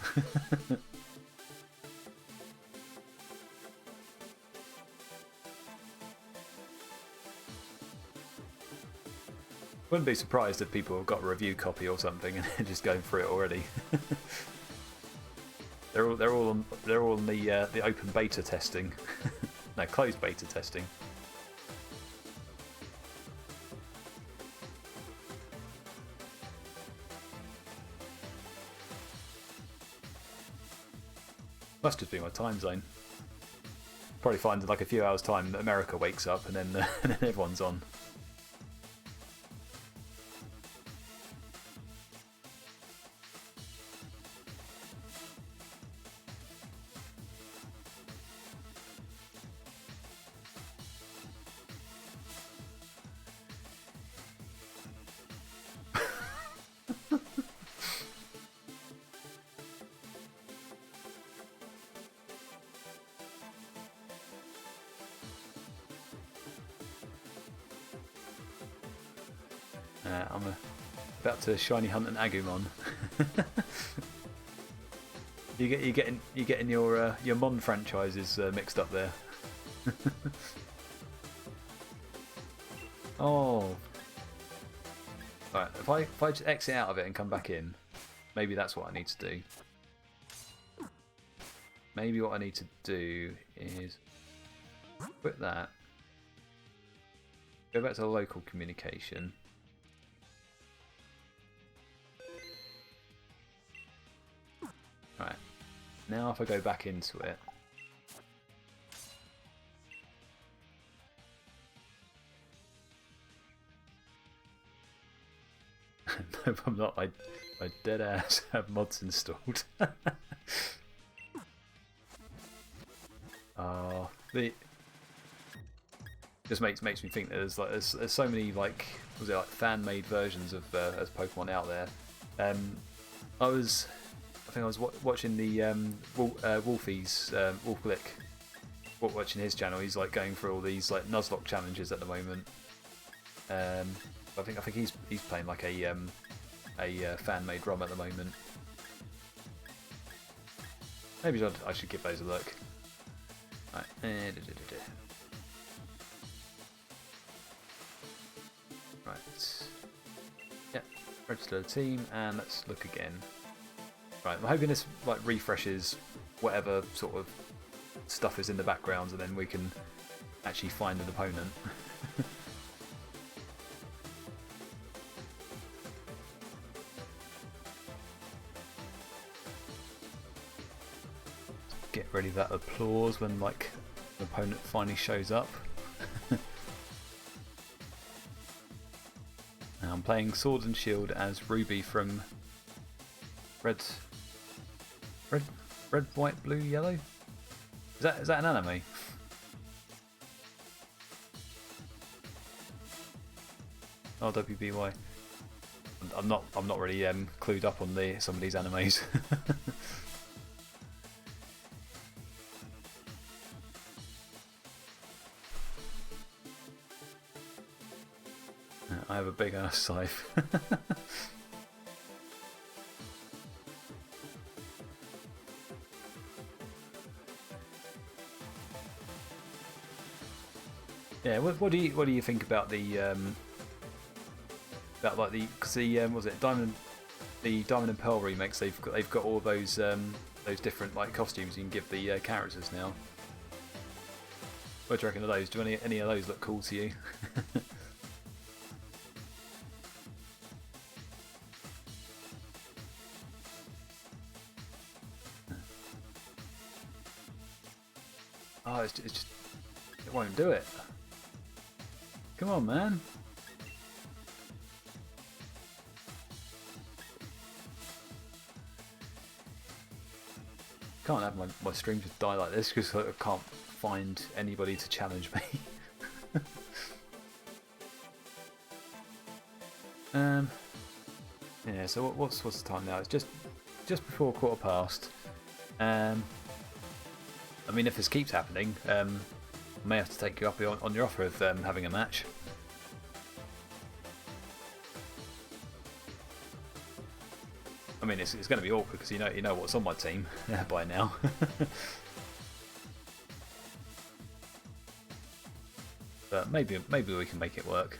Wouldn't be surprised if people have got a review copy or something and they're just going through it already. they're all on the open beta testing. No, closed beta testing. Must just be my time zone. Probably find in like a few hours' time that America wakes up and then, and then everyone's on. I'm about to shiny hunt an Agumon. You're getting your Mon franchises mixed up there. Oh, right. If I just exit out of it and come back in, maybe that's what I need to do. Maybe what I need to do is quit that. Go back to the local communication. Right, now if I go back into it, no, I'm not. I dead ass have mods installed. The just makes me think that there's so many like fan made versions of as Pokemon out there. I think I was watching the Wolfie's Wolflick, watching his channel. He's like going through all these like Nuzlocke challenges at the moment. I think he's playing like a fan made ROM at the moment. Maybe I should give those a look. Right. Right. Yep. Register the team and let's look again. Right, I'm hoping this like refreshes whatever sort of stuff is in the background, and then we can actually find an opponent. Get ready that applause when like the opponent finally shows up. Now I'm playing Sword and Shield as Ruby from Red, white, blue, yellow. Is that an anime? Oh, WBY. I'm not really clued up on some of these animes. I have a big ass scythe. Yeah, what do you think about the because was it Diamond and Pearl remakes? They've got all those different like costumes you can give the characters now. What do you reckon of those? Do any of those look cool to you? Oh, it's just it won't do it. Come on, man. Can't have my stream just die like this because I can't find anybody to challenge me. Yeah, so what's the time now? It's just before 1:15. I mean, if this keeps happening, I may have to take you up on your offer of having a match. I mean, it's going to be awkward because you know what's on my team by now. But maybe we can make it work.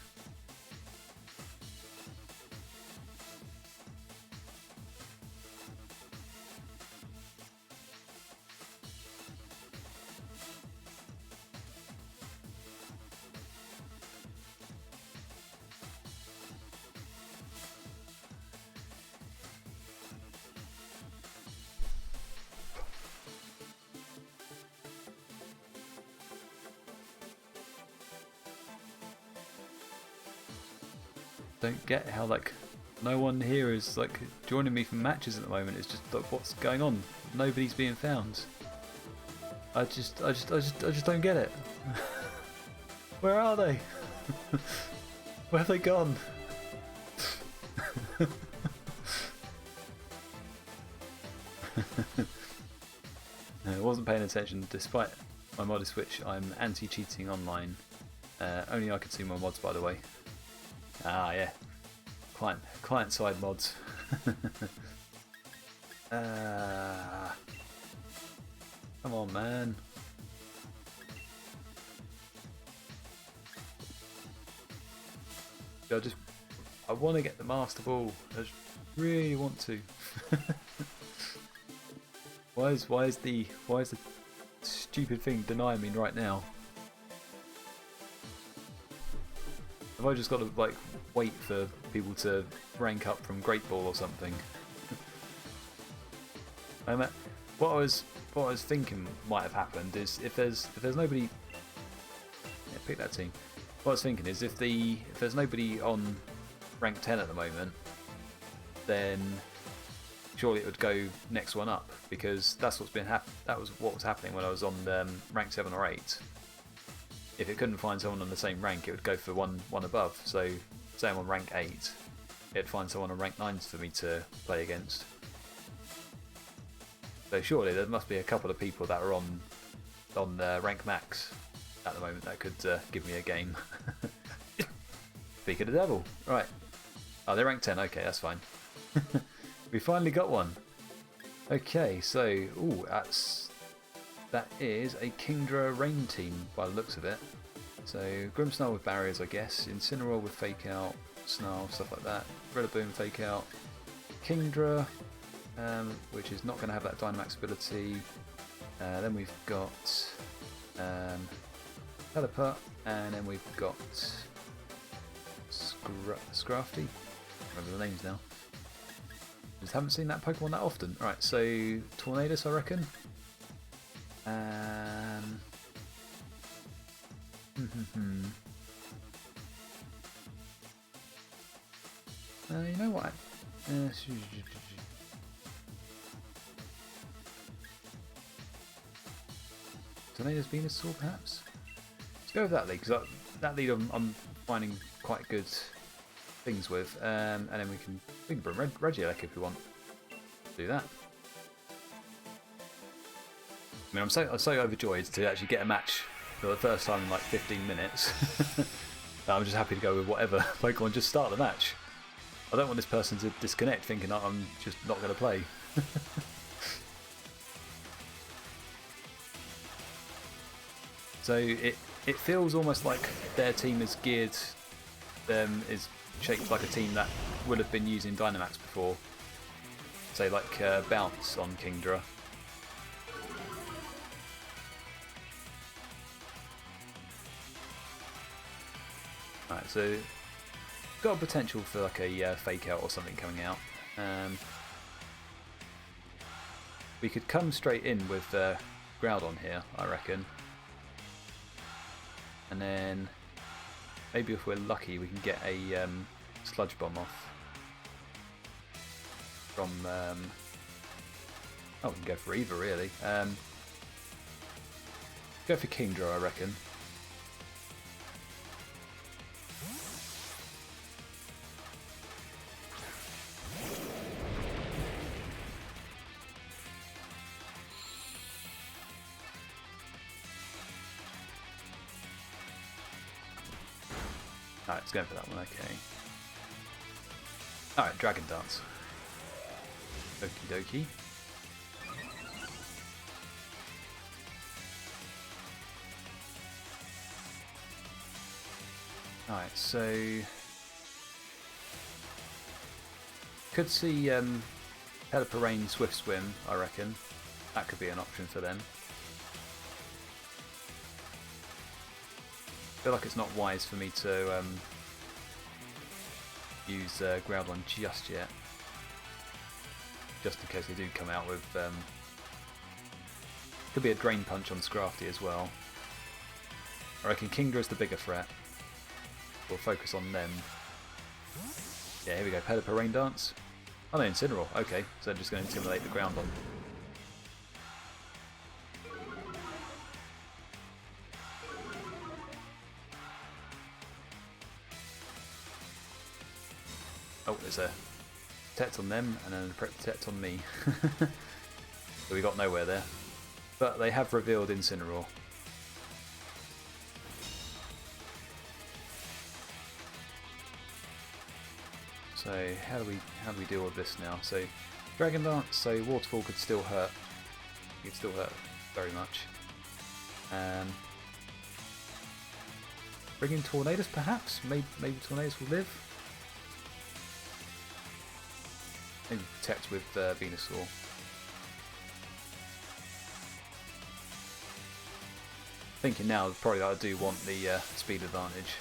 don't get how like no one here is like joining me for matches at the moment. It's just like, what's going on? Nobody's being found. I just don't get it. Where are they? Where have they gone? I wasn't paying attention. Despite my modest switch, I'm anti-cheating online. Only I can see my mods, by the way. Ah, yeah. Client-side mods. Come on, man. I want to get the Master Ball. I just really want to. Why is the stupid thing denying me right now? Have I just got to like wait for people to rank up from Great Ball or something? What I was thinking might have happened is if there's nobody, yeah, pick that team. What I was thinking is if there's nobody on rank 10 at the moment, then surely it would go next one up, because that's what's been that was what was happening when I was on rank 7 or 8. If it couldn't find someone on the same rank, it would go for one above. So say I'm on rank 8, it'd find someone on rank 9 for me to play against. So surely there must be a couple of people that are on rank max at the moment that could give me a game. Speak of the devil. Right. Oh, they're rank 10. Okay, that's fine. We finally got one. Okay, so ooh, that is a Kingdra Rain team by the looks of it. So Grimmsnarl with barriers, I guess. Incineroar with fake out, Snarl, stuff like that. Rillaboom fake out. Kingdra, which is not going to have that Dynamax ability. Then we've got Pelipper, and then we've got Scrafty. Remember the names now. Just haven't seen that Pokemon that often. Right, so Tornadus, I reckon. You know what? Tornadus Venusaur, perhaps. Let's go with that lead, because that lead I'm finding quite good things with, and then we can bring Regieleki if we want. Do that. I mean, I'm so overjoyed to actually get a match for the first time in like 15 minutes. I'm just happy to go with whatever Pokemon just start the match. I don't want this person to disconnect thinking that I'm just not going to play. So it feels almost like their team is geared, is shaped like a team that would have been using Dynamax before. Say like Bounce on Kingdra. Right, so got a potential for like a fake out or something coming out. We could come straight in with Groudon here, I reckon. And then maybe if we're lucky we can get a Sludge Bomb off from oh, we can go for either really. Go for Kingdra, I reckon. Alright, let's go for that one, okay. Alright, Dragon Dance. Okie dokie. Alright, so could see Pelipper Rain Swift Swim, I reckon. That could be an option for them. I feel like it's not wise for me to use Groudon just yet, just in case they do come out with could be a Drain Punch on Scrafty as well. I reckon Kingdra is the bigger threat. We'll focus on them. Yeah, here we go. Pelipper Rain Dance. Oh no, Incineroar. Okay, so they're just going to intimidate the ground on. Oh, there's a protect on them and then a protect on me. So we got nowhere there. But they have revealed Incineroar. So how do we deal with this now? So Dragon Dance, so Waterfall could still hurt. It could still hurt very much. Bring in Tornadus perhaps? Maybe Tornadus will live. Maybe protect with Venusaur. Thinking now, probably I do want the speed advantage.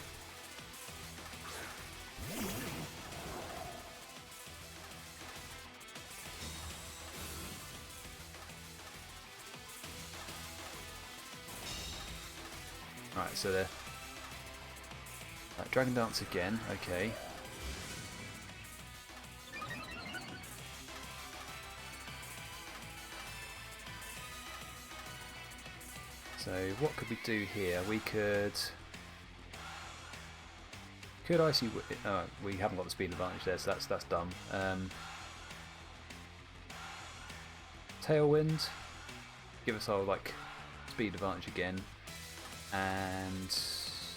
Right, so they're Dragon Dance again. Okay. So what could we do here? We could Icy. We haven't got the speed advantage there, so that's dumb. Tailwind, give us our like speed advantage again, and just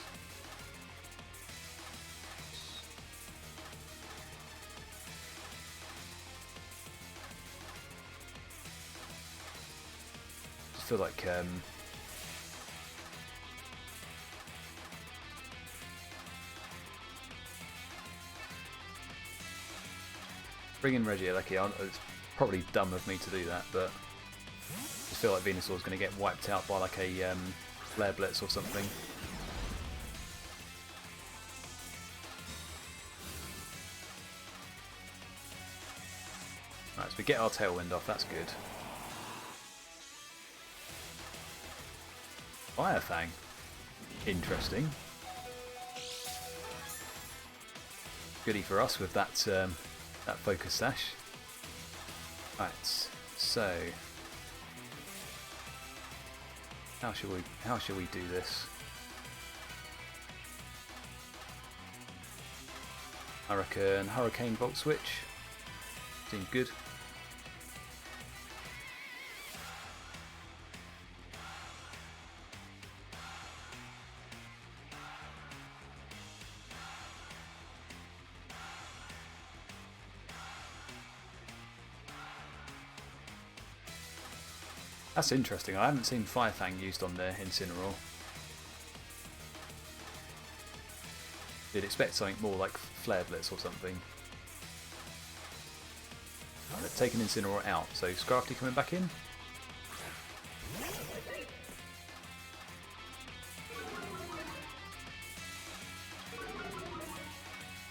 feel like bring in Regieleki. It's probably dumb of me to do that, but I just feel like Venusaur's going to get wiped out by like a Flare Blitz or something. Right, so we get our Tailwind off, that's good. Fire Fang. Interesting. Goodie for us with that that Focus Sash. Right, so how shall we do this? I reckon Hurricane Volt Switch seems good. That's interesting. I haven't seen Fire Fang used on their Incineroar. You'd expect something more like Flare Blitz or something. Right, they've taken Incineroar out, so Scrafty coming back in.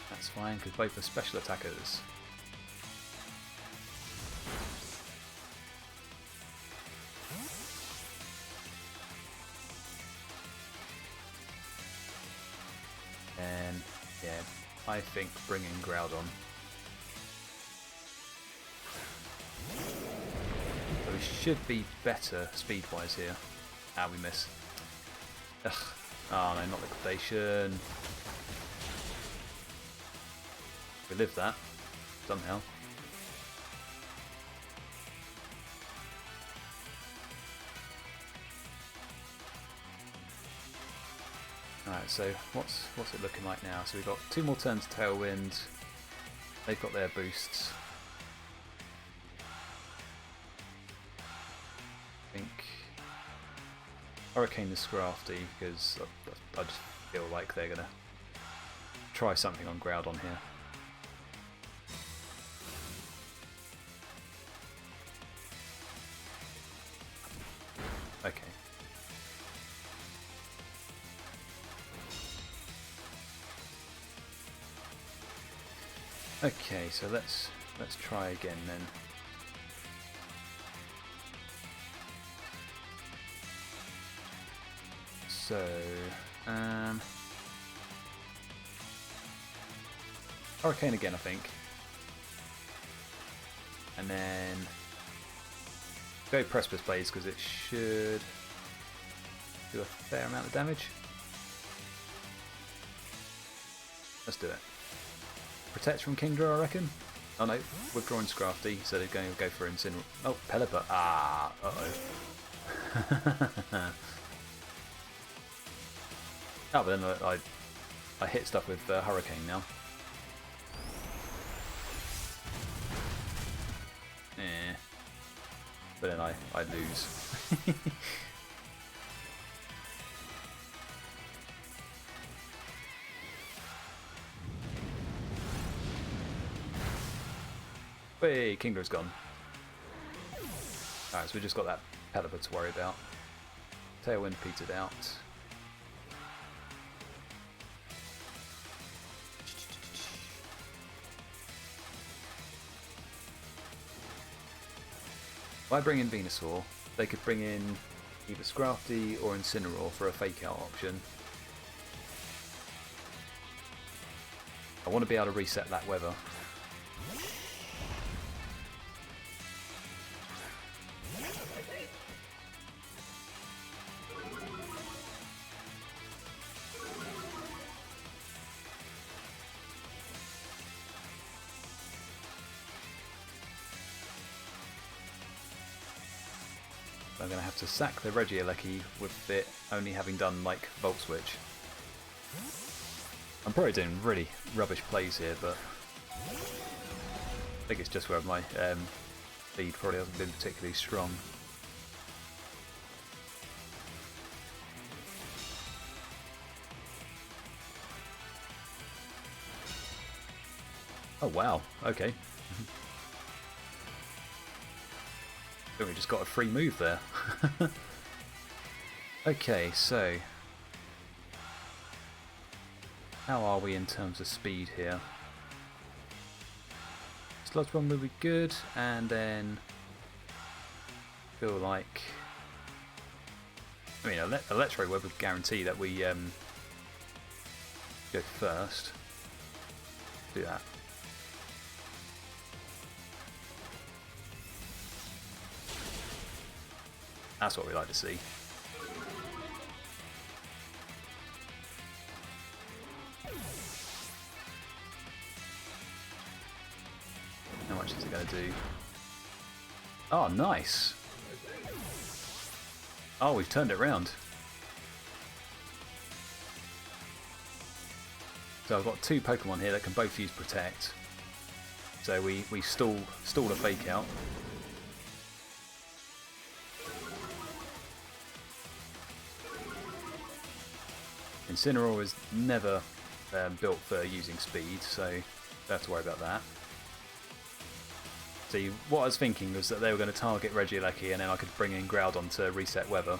That's fine, because both are special attackers. And yeah, I think bringing Groudon. So we should be better speed-wise here. Ah, we miss. Ugh. Oh no, not liquidation. We lived that somehow. Alright, so what's it looking like now? So we've got 2 more turns Tailwind. They've got their boosts. I think Hurricane is Scrafty because I just feel like they're gonna try something on Groudon here. Okay. Okay, so let's try again then. So Hurricane again, I think. And then go Precipice Blaze because it should do a fair amount of damage. Let's do it. Protect from Kingdra, I reckon. Oh no, withdrawing Scrafty, so they're going to go for Incineroar. Oh, Pelipper. Ah, uh-oh. Oh, but then I hit stuff with Hurricane now. Eh. But then I lose. Hey, Kingdra's gone. Alright, so we just got that Pelipper to worry about. Tailwind petered out. If I bring in Venusaur, they could bring in either Scrafty or Incineroar for a fake out option. I want to be able to reset that weather. I'm going to have to sack the Regieleki with it only having done like Volt Switch. I'm probably doing really rubbish plays here, but I think it's just where my lead probably hasn't been particularly strong. Oh wow, okay. I think we just got a free move there. Okay, so how are we in terms of speed here? Sludge Bomb will be good, and then feel like Electro Web would guarantee that we go first. Do that. That's what we like to see. How much is it going to do? Oh, nice! Oh, we've turned it around. So I've got two Pokemon here that can both use Protect. So we stall a fake out. Incineroar is never built for using speed, so don't have to worry about that. See, what I was thinking was that they were going to target Regieleki and then I could bring in Groudon to reset weather.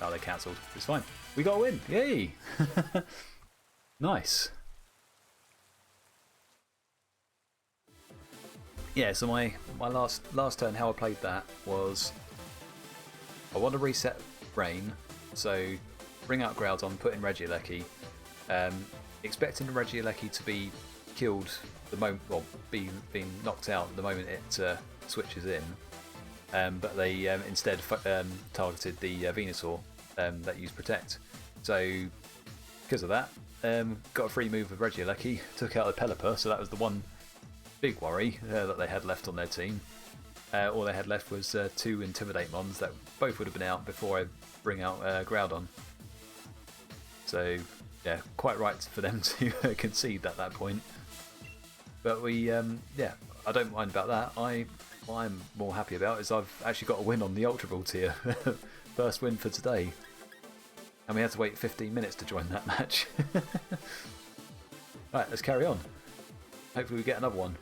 Oh, they cancelled. It's fine. We got a win! Yay! Nice. Yeah, so my last turn, how I played that was I want to reset Rain, so bring out Groudon, put in Regieleki, expecting the Regieleki to be killed the moment, well, being knocked out the moment it switches in, but they instead targeted the Venusaur that used Protect. So because of that, got a free move with Regieleki, took out the Pelipper, so that was the one big worry that they had left on their team. All they had left was two Intimidate Mons that both would have been out before I bring out Groudon. So, yeah, quite right for them to concede at that point. But yeah, I don't mind about that. What I'm more happy about is I've actually got a win on the Ultra Ball tier. First win for today. And we had to wait 15 minutes to join that match. Right, let's carry on. Hopefully we get another one.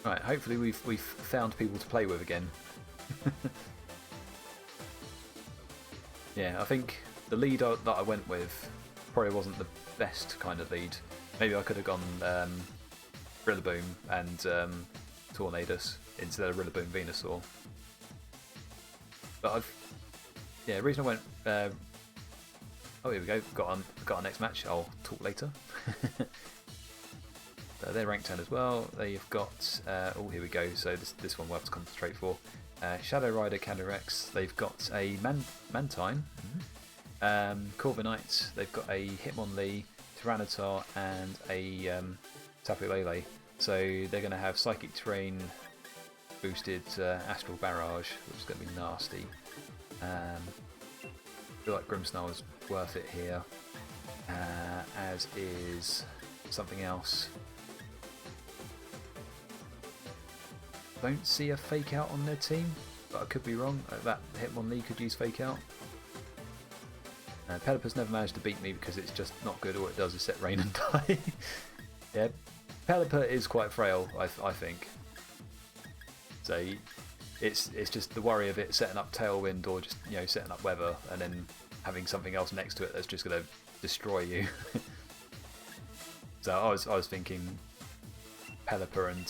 Right, hopefully we've found people to play with again. Yeah, I think the lead that I went with probably wasn't the best kind of lead. Maybe I could have gone Rillaboom and Tornadus instead of Rillaboom Venusaur. But the reason I went Oh, here we go. Got our next match. I'll talk later. So they're rank 10 as well. They've got. Oh, here we go. So this one we'll have to concentrate for. Shadow Rider Calyrex. They've got a Mantine. Corviknight. They've got a Hitmonlee, Tyranitar, and a Tapu Lele. So they're going to have Psychic Terrain, boosted Astral Barrage, which is going to be nasty. I feel like Grimmsnarl is worth it here, as is something else. Don't see a Fake Out on their team, but I could be wrong. That Hitmonlee could use Fake Out. Pelipper's never managed to beat me because it's just not good. All it does is set rain and die. Yeah, Pelipper is quite frail, I think. So it's just the worry of it setting up Tailwind or just setting up Weather and then having something else next to it that's just going to destroy you. So I was thinking Pelipper and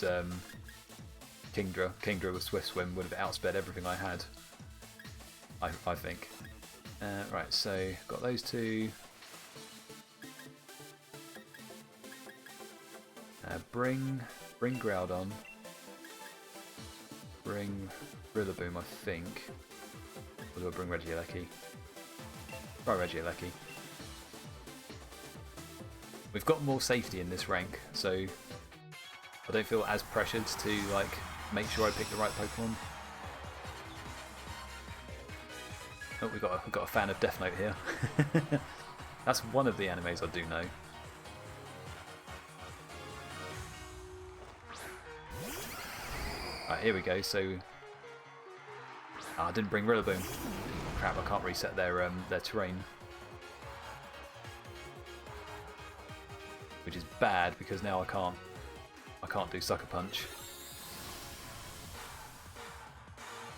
Kingdra. Kingdra with Swift Swim would have outsped everything I had. I think. Right, so got those two. Bring Groudon. Bring Rillaboom, I think. Or do I bring Regieleki? Try Regieleki. We've got more safety in this rank, so I don't feel as pressured to make sure I pick the right Pokemon. Oh, we've got a fan of Death Note here. That's one of the animes I do know. Right, here we go. So I didn't bring Rillaboom. Crap! I can't reset their terrain, which is bad because now I can't do Sucker Punch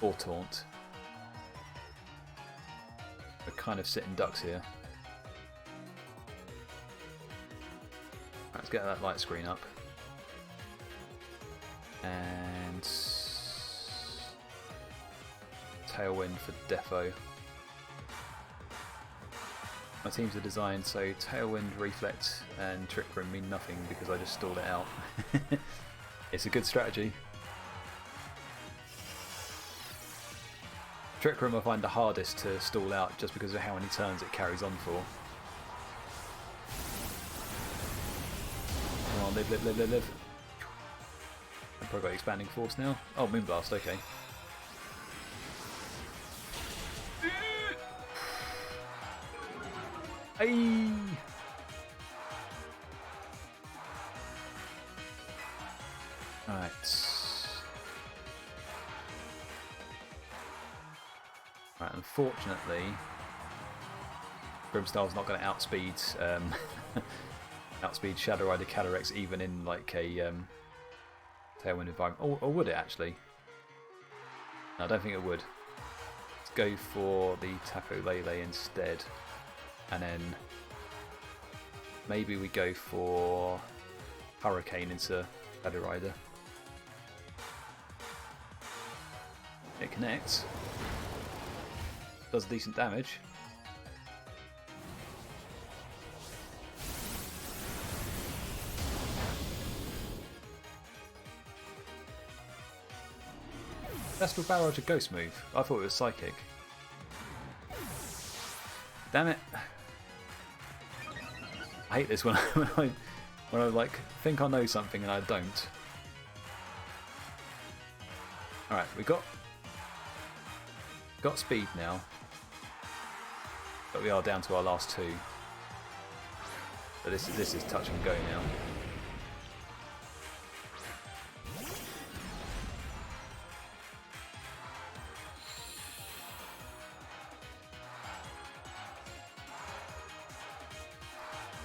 or Taunt. We're kind of sitting ducks here. Right, let's get that light screen up. And Tailwind for Defo. My teams are designed so Tailwind, Reflect and Trick Room mean nothing because I just stalled it out. It's a good strategy. Trick Room I find the hardest to stall out just because of how many turns it carries on for. Come on, live. I've probably got Expanding Force now. Oh, Moonblast, okay. Hey! Right. Right, unfortunately, Grimmsnarl's not going to outspeed outspeed Shadow Rider Calyrex even in like a Tailwind environment. Or would it actually? No, I don't think it would. Let's go for the Tapu Lele instead. And then maybe we go for Hurricane into Shadow Rider. It connects. Does decent damage. Astral Barrage a ghost move. I thought it was psychic. Damn it! I hate this when I like think I know something and I don't. All right, we got speed now, but we are down to our last two. So this is touch and go now.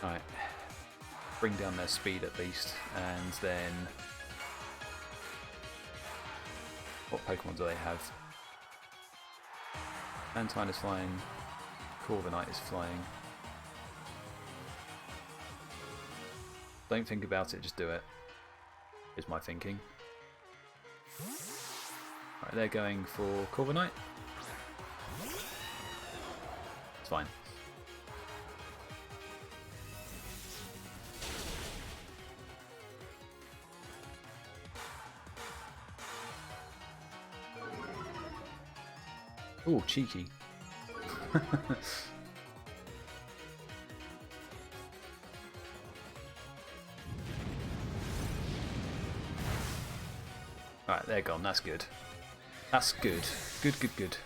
Right, bring down their speed at least, and then what Pokemon do they have? Mantine is flying, Corviknight is flying. Don't think about it, just do it, is my thinking. Right, they're going for Corviknight. It's fine. Oh, cheeky. Alright, they're gone. That's good. That's good. Good, good, good.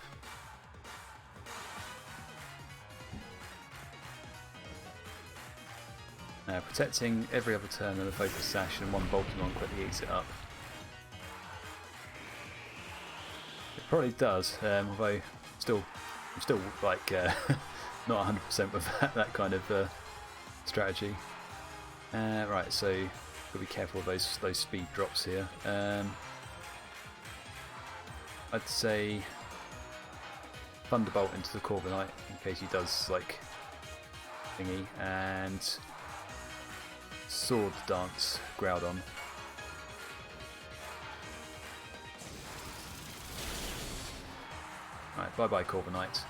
Now, protecting every other turn with a focus sash and one bulky one quickly eats it up. It probably does, although I'm still like not 100% with that kind of strategy. Right, so gotta be careful of those speed drops here. I'd say Thunderbolt into the Corviknight in case he does like thingy, and Sword Dance Groudon. Right, bye bye Corviknight.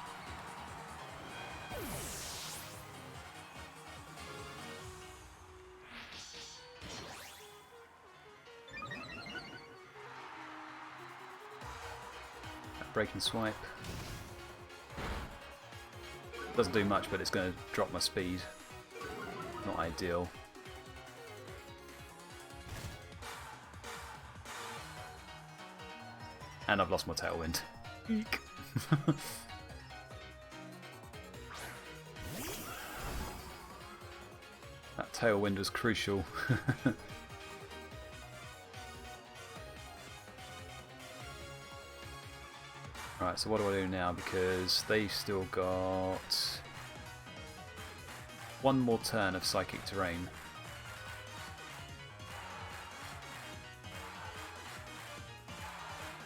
Breaking Swipe. Doesn't do much, but it's going to drop my speed. Not ideal. And I've lost my Tailwind. Eek. That Tailwind was crucial. Right, so what do I do now? Because they've still got one more turn of Psychic Terrain.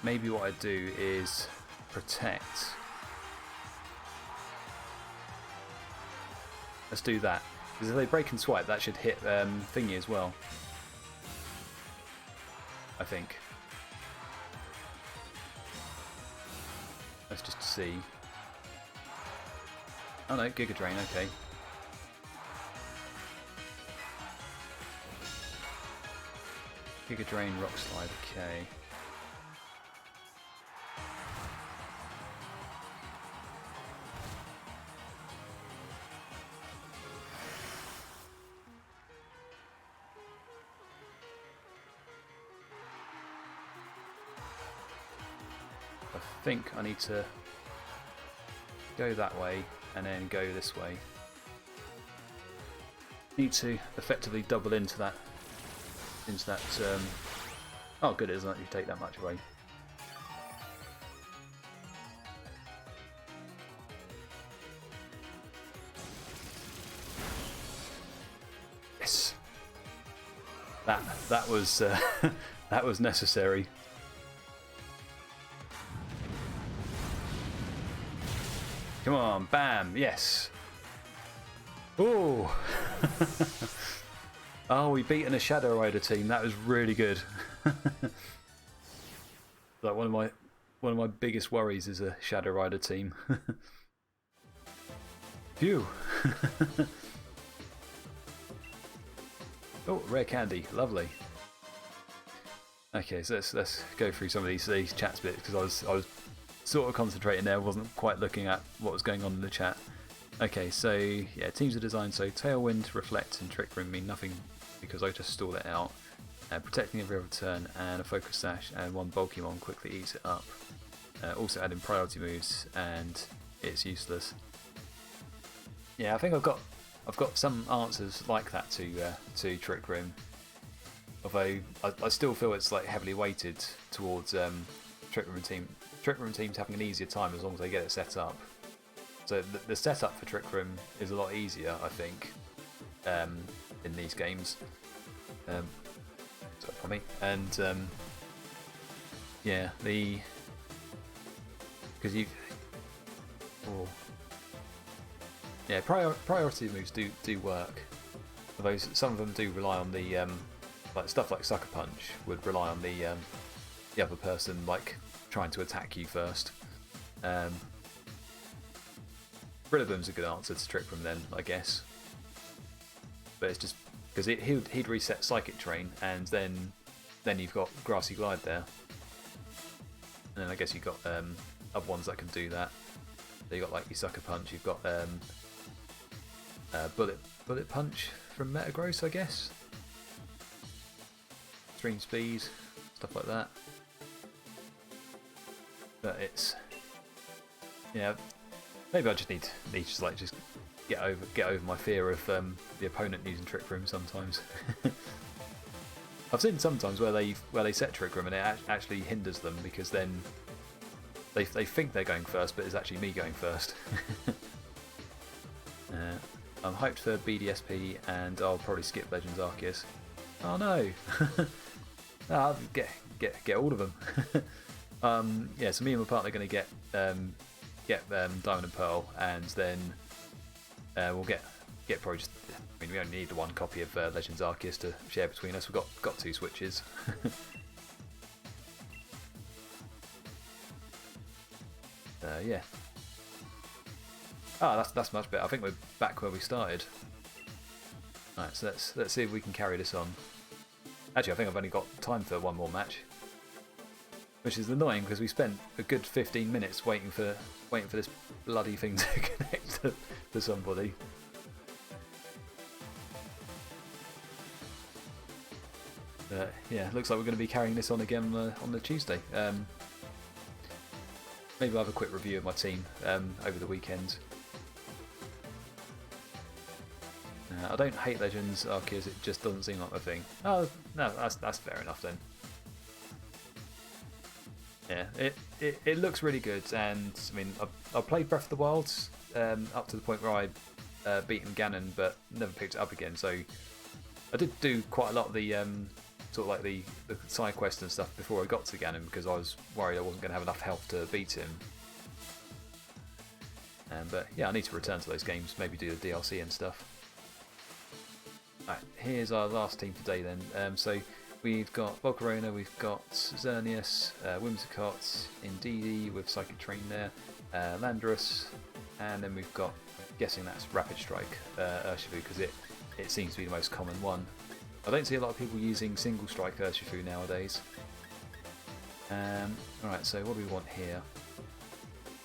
Maybe what I do is protect. Let's do that. Because if they break and swipe, that should hit thingy as well. I think. Let's just see. Oh no, Giga Drain, okay. Giga Drain, Rock Slide, okay. I think I need to go that way and then go this way. Need to effectively double into that. Oh, good, it doesn't actually take that much away. Yes, that was that was necessary. Come on, bam, yes. Ooh. Oh, we beaten a Shadow Rider team. That was really good. Like one of my biggest worries is a Shadow Rider team. Phew. Oh, rare candy, lovely. Okay, so let's go through some of these chats bits because I was sort of concentrating there, wasn't quite looking at what was going on in the chat. Okay, so yeah, teams are designed so Tailwind, Reflect, and Trick Room mean nothing because I just stall it out. Protecting every other turn and a Focus Sash and one bulky one quickly eats it up. Also adding priority moves and it's useless. Yeah, I think I've got some answers like that to Trick Room. Although I still feel it's like heavily weighted towards Trick Room teams having an easier time as long as they get it set up. So the setup for Trick Room is a lot easier, I think, in these games. Sorry for me. And yeah, because yeah, priority moves do work. Although some of them do rely on the like stuff like Sucker Punch would rely on the other person like trying to attack you first. Rillaboom's a good answer to Trick Room then, I guess. But it's just because he'd reset Psychic Terrain, and then you've got Grassy Glide there, and then I guess you've got other ones that can do that. So you got like your Sucker Punch, you've got Bullet Punch from Metagross, I guess. Extreme Speed, stuff like that. But it's, yeah, maybe I just need to just get over my fear of the opponent using Trick Room sometimes. I've seen sometimes where they set Trick Room and it actually hinders them, because then they think they're going first, but it's actually me going first. I'm hyped for BDSP, and I'll probably skip Legends Arceus. Oh no! I'll get all of them. Yeah, so me and my partner are going to get Diamond and Pearl, and then we'll get probably just. I mean, we only need the one copy of Legends Arceus to share between us. We've got 2 Switches. Yeah. Ah, that's much better. I think we're back where we started. Alright, so let's see if we can carry this on. Actually, I think I've only got time for one more match, which is annoying because we spent a good 15 minutes waiting for this bloody thing to connect to somebody. Yeah, looks like we're going to be carrying this on again on the Tuesday. Maybe I'll have a quick review of my team over the weekend. I don't hate Legends Arceus, it just doesn't seem like my thing. Oh, no, that's fair enough then. Yeah, it looks really good, and I mean, I played Breath of the Wild up to the point where I beaten Ganon, but never picked it up again. So I did do quite a lot of the sort of like the side quests and stuff before I got to Ganon, because I was worried I wasn't going to have enough health to beat him. But yeah, I need to return to those games, maybe do the DLC and stuff. Alright, here's our last team for today then. So we've got Volcarona, we've got Xerneas, Whimsicott, Indeedee with Psychic Train there, Landorus, and then we've got, I'm guessing that's Rapid Strike, Urshifu, because it seems to be the most common one. I don't see a lot of people using Single Strike Urshifu nowadays. Alright, so what do we want here?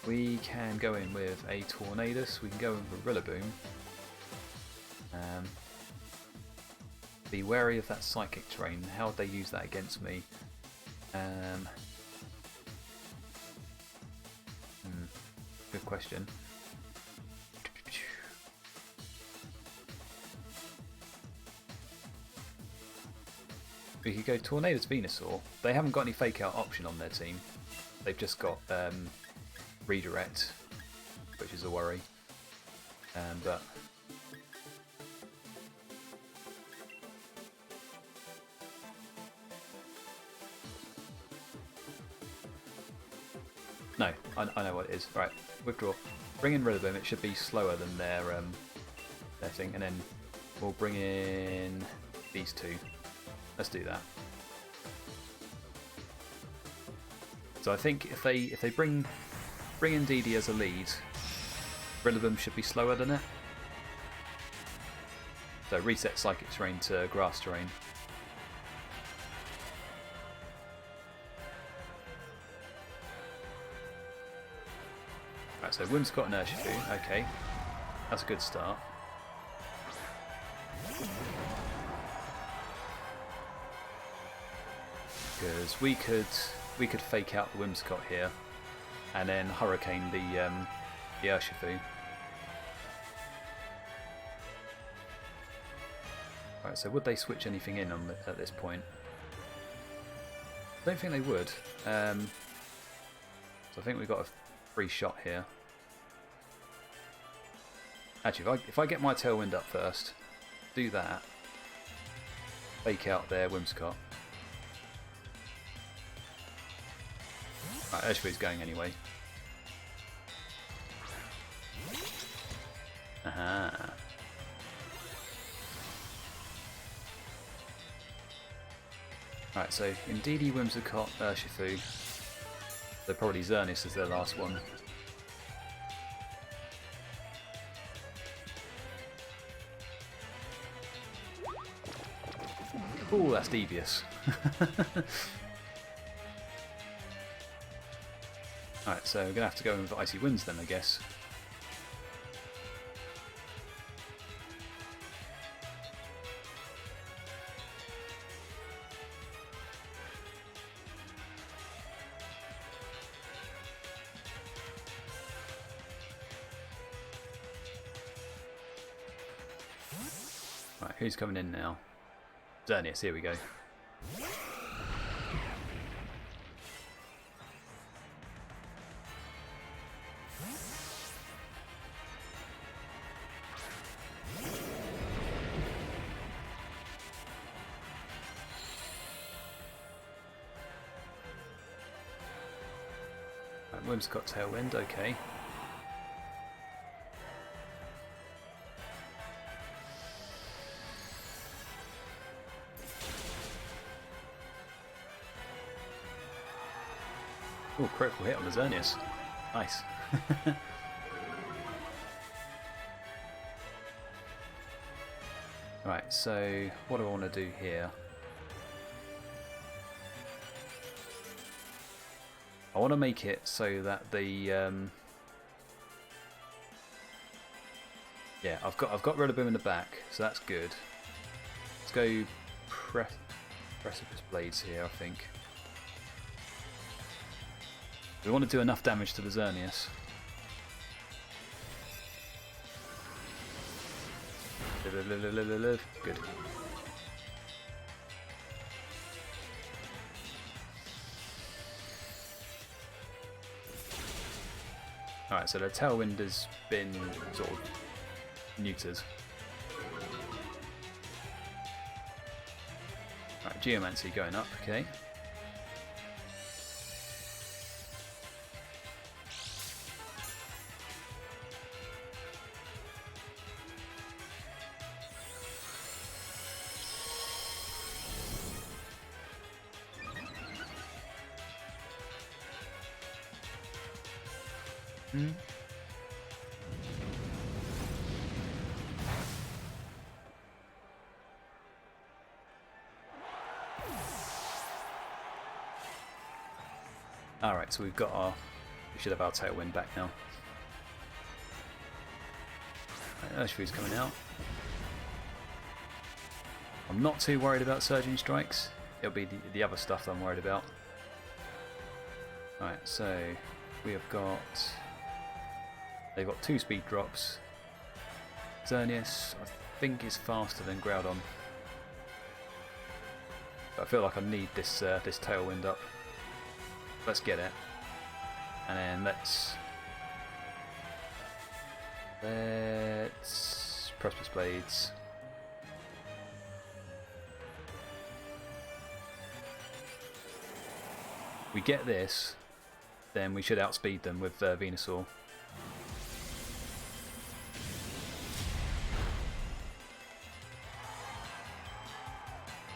We can go in with a Tornadus, we can go in with a Rillaboom. Be wary of that Psychic Train. How would they use that against me? Good question. We could go Tornadus Venusaur. They haven't got any Fake Out option on their team. They've just got Redirect, which is a worry. But no, I know what it is. Right, withdraw. Bring in Rillaboom. It should be slower than their thing, and then we'll bring in these two. Let's do that. So I think if they bring in Indeedee as a lead, Rillaboom should be slower than it. So reset Psychic Terrain to Grass Terrain. Right, so Whimsicott and Urshifu. Okay, that's a good start. Because we could fake out the Whimsicott here, and then Hurricane the Urshifu. Right, so would they switch anything in at this point? I don't think they would. So I think we've got a free shot here. Actually, if I get my Tailwind up first, do that, fake out their Whimsicott. Right, Urshifu's going anyway. Aha. Right, so Indeedee, Whimsicott, Urshifu. So probably Xerneas is their last one. Ooh, that's devious. Alright, so we're going to have to go with Icy Winds then, I guess. Right, who's coming in now? Xerneas, here we go. Right, Wim's got Tailwind, okay. Oh, critical hit on the Xerneas. Nice. Right, so what do I want to do here? I want to make it so that the yeah, I've got Rillaboom in the back, so that's good. Let's go Precipice Blades here, I think. We want to do enough damage to the Xerneas. Good. Alright, so the Tailwind has been sort of neutered. Alright, Geomancy going up, okay. Alright, so we've got our... We should have our Tailwind back now. Right, Urshifu's coming out. I'm not too worried about Surging Strikes. It'll be the other stuff that I'm worried about. Alright, so we have got... They've got 2 speed drops. Xerneas, I think, is faster than Groudon. But I feel like I need this this Tailwind up. Let's get it. And then let's Precipice Blades. We get this, then we should outspeed them with Venusaur.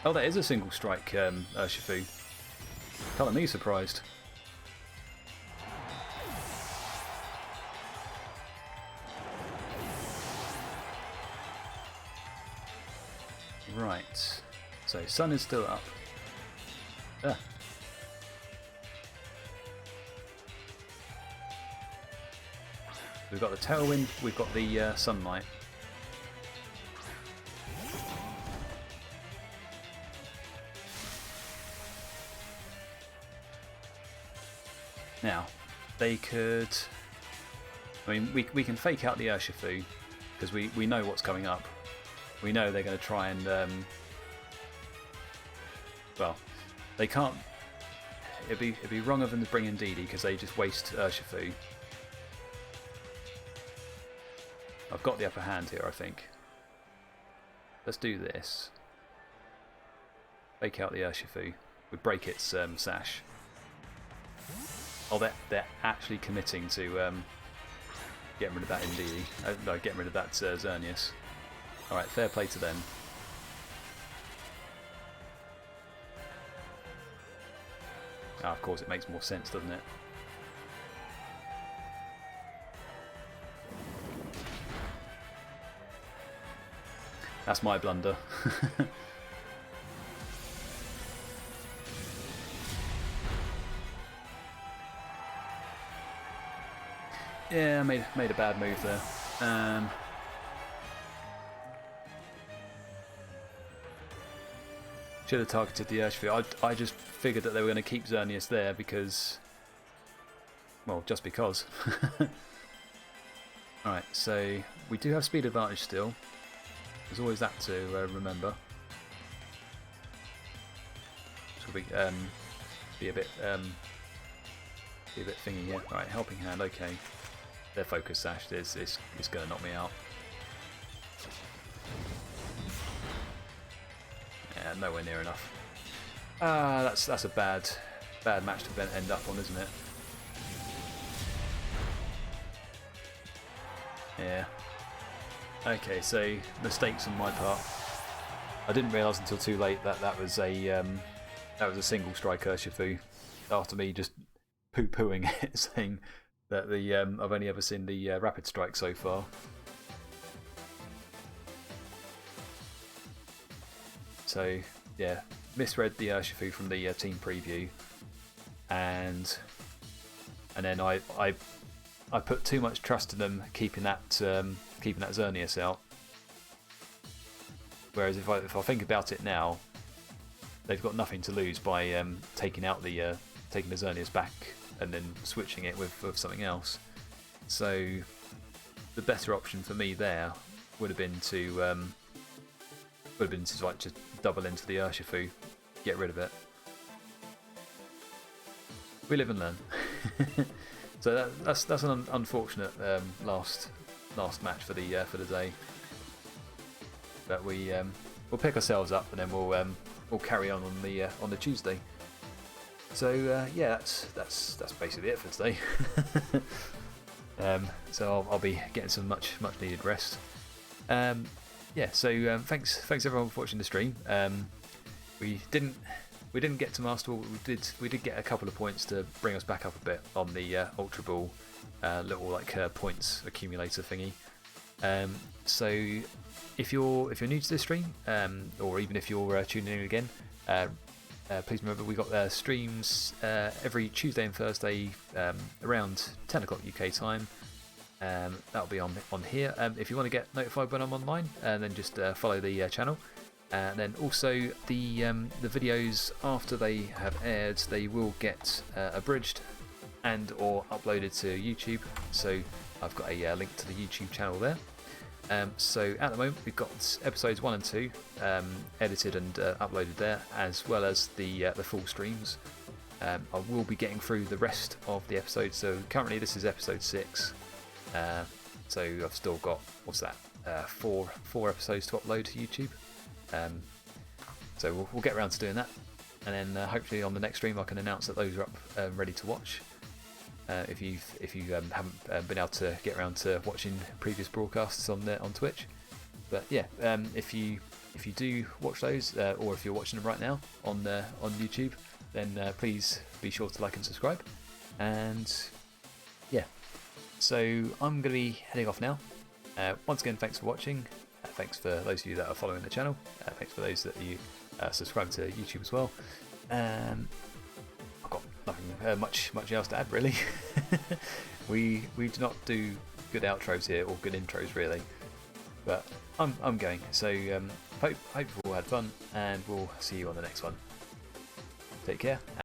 Oh, that is a single strike Urshifu. Colour me surprised. Right, so Sun is still up. Ah. We've got the Tailwind, we've got the Sunlight. Now, they could... I mean, we can fake out the Urshifu, because we know what's coming up. We know they're going to try and... well, they can't... It'd be wrong of them to bring in Didi, because they just waste Urshifu. I've got the upper hand here, I think. Let's do this. Fake out the Urshifu. We break its sash. Oh, they're actually committing to getting rid of that Indeedee. No, getting rid of that Xerneas. Alright, fair play to them. Ah, of course, it makes more sense, doesn't it? That's my blunder. Yeah, I made a bad move there. Should have targeted the Urshifu. I just figured that they were going to keep Xerneas there because, well, just because. Alright, so we do have speed advantage still. There's always that to remember. This will be a bit thingy here. Right, helping hand. Okay, their focus sash is going to knock me out. Yeah, nowhere near enough. That's a bad match to end up on, isn't it? Yeah. Okay, so mistakes on my part. I didn't realise until too late that that was a single strike Urshifu. After me just poo-pooing it, saying that I've only ever seen the rapid strike so far. So yeah, misread the Urshifu from the team preview, and then I put too much trust in them keeping that Xerneas out. Whereas if I think about it now, they've got nothing to lose by taking the Xerneas back and then switching it with something else. So the better option for me there would have been to like just double into the Urshifu, get rid of it. We live and learn. So that's an unfortunate last match for the day. But we'll pick ourselves up and then we'll carry on the Tuesday. So yeah, that's basically it for today. So I'll be getting some much needed rest. Yeah, so thanks everyone for watching the stream. We didn't get to Master Ball, but we did get a couple of points to bring us back up a bit on the Ultra Ball little like points accumulator thingy. So if you're new to this stream, or even if you're tuning in again, please remember we got streams every Tuesday and Thursday around 10 o'clock UK time. That'll be on here. If you want to get notified when I'm online, then just follow the channel. And then also the videos after they have aired, they will get abridged and or uploaded to YouTube. So I've got a link to the YouTube channel there. So at the moment we've got episodes 1 and 2 edited and uploaded there, as well as the full streams. I will be getting through the rest of the episodes. So currently this is episode 6. So I've still got, what's that, 4 episodes to upload to YouTube. So we'll get around to doing that, and then hopefully on the next stream I can announce that those are up ready to watch. If you haven't been able to get around to watching previous broadcasts on Twitch, but yeah, if you do watch those, or if you're watching them right now on YouTube, then please be sure to like and subscribe. And yeah, so I'm going to be heading off now. Once again, thanks for watching. Thanks for those of you that are following the channel. Thanks for those that you subscribe to YouTube as well. I've got nothing much else to add really. we do not do good outros here, or good intros really. But I'm going. So hope you all had fun, and we'll see you on the next one. Take care.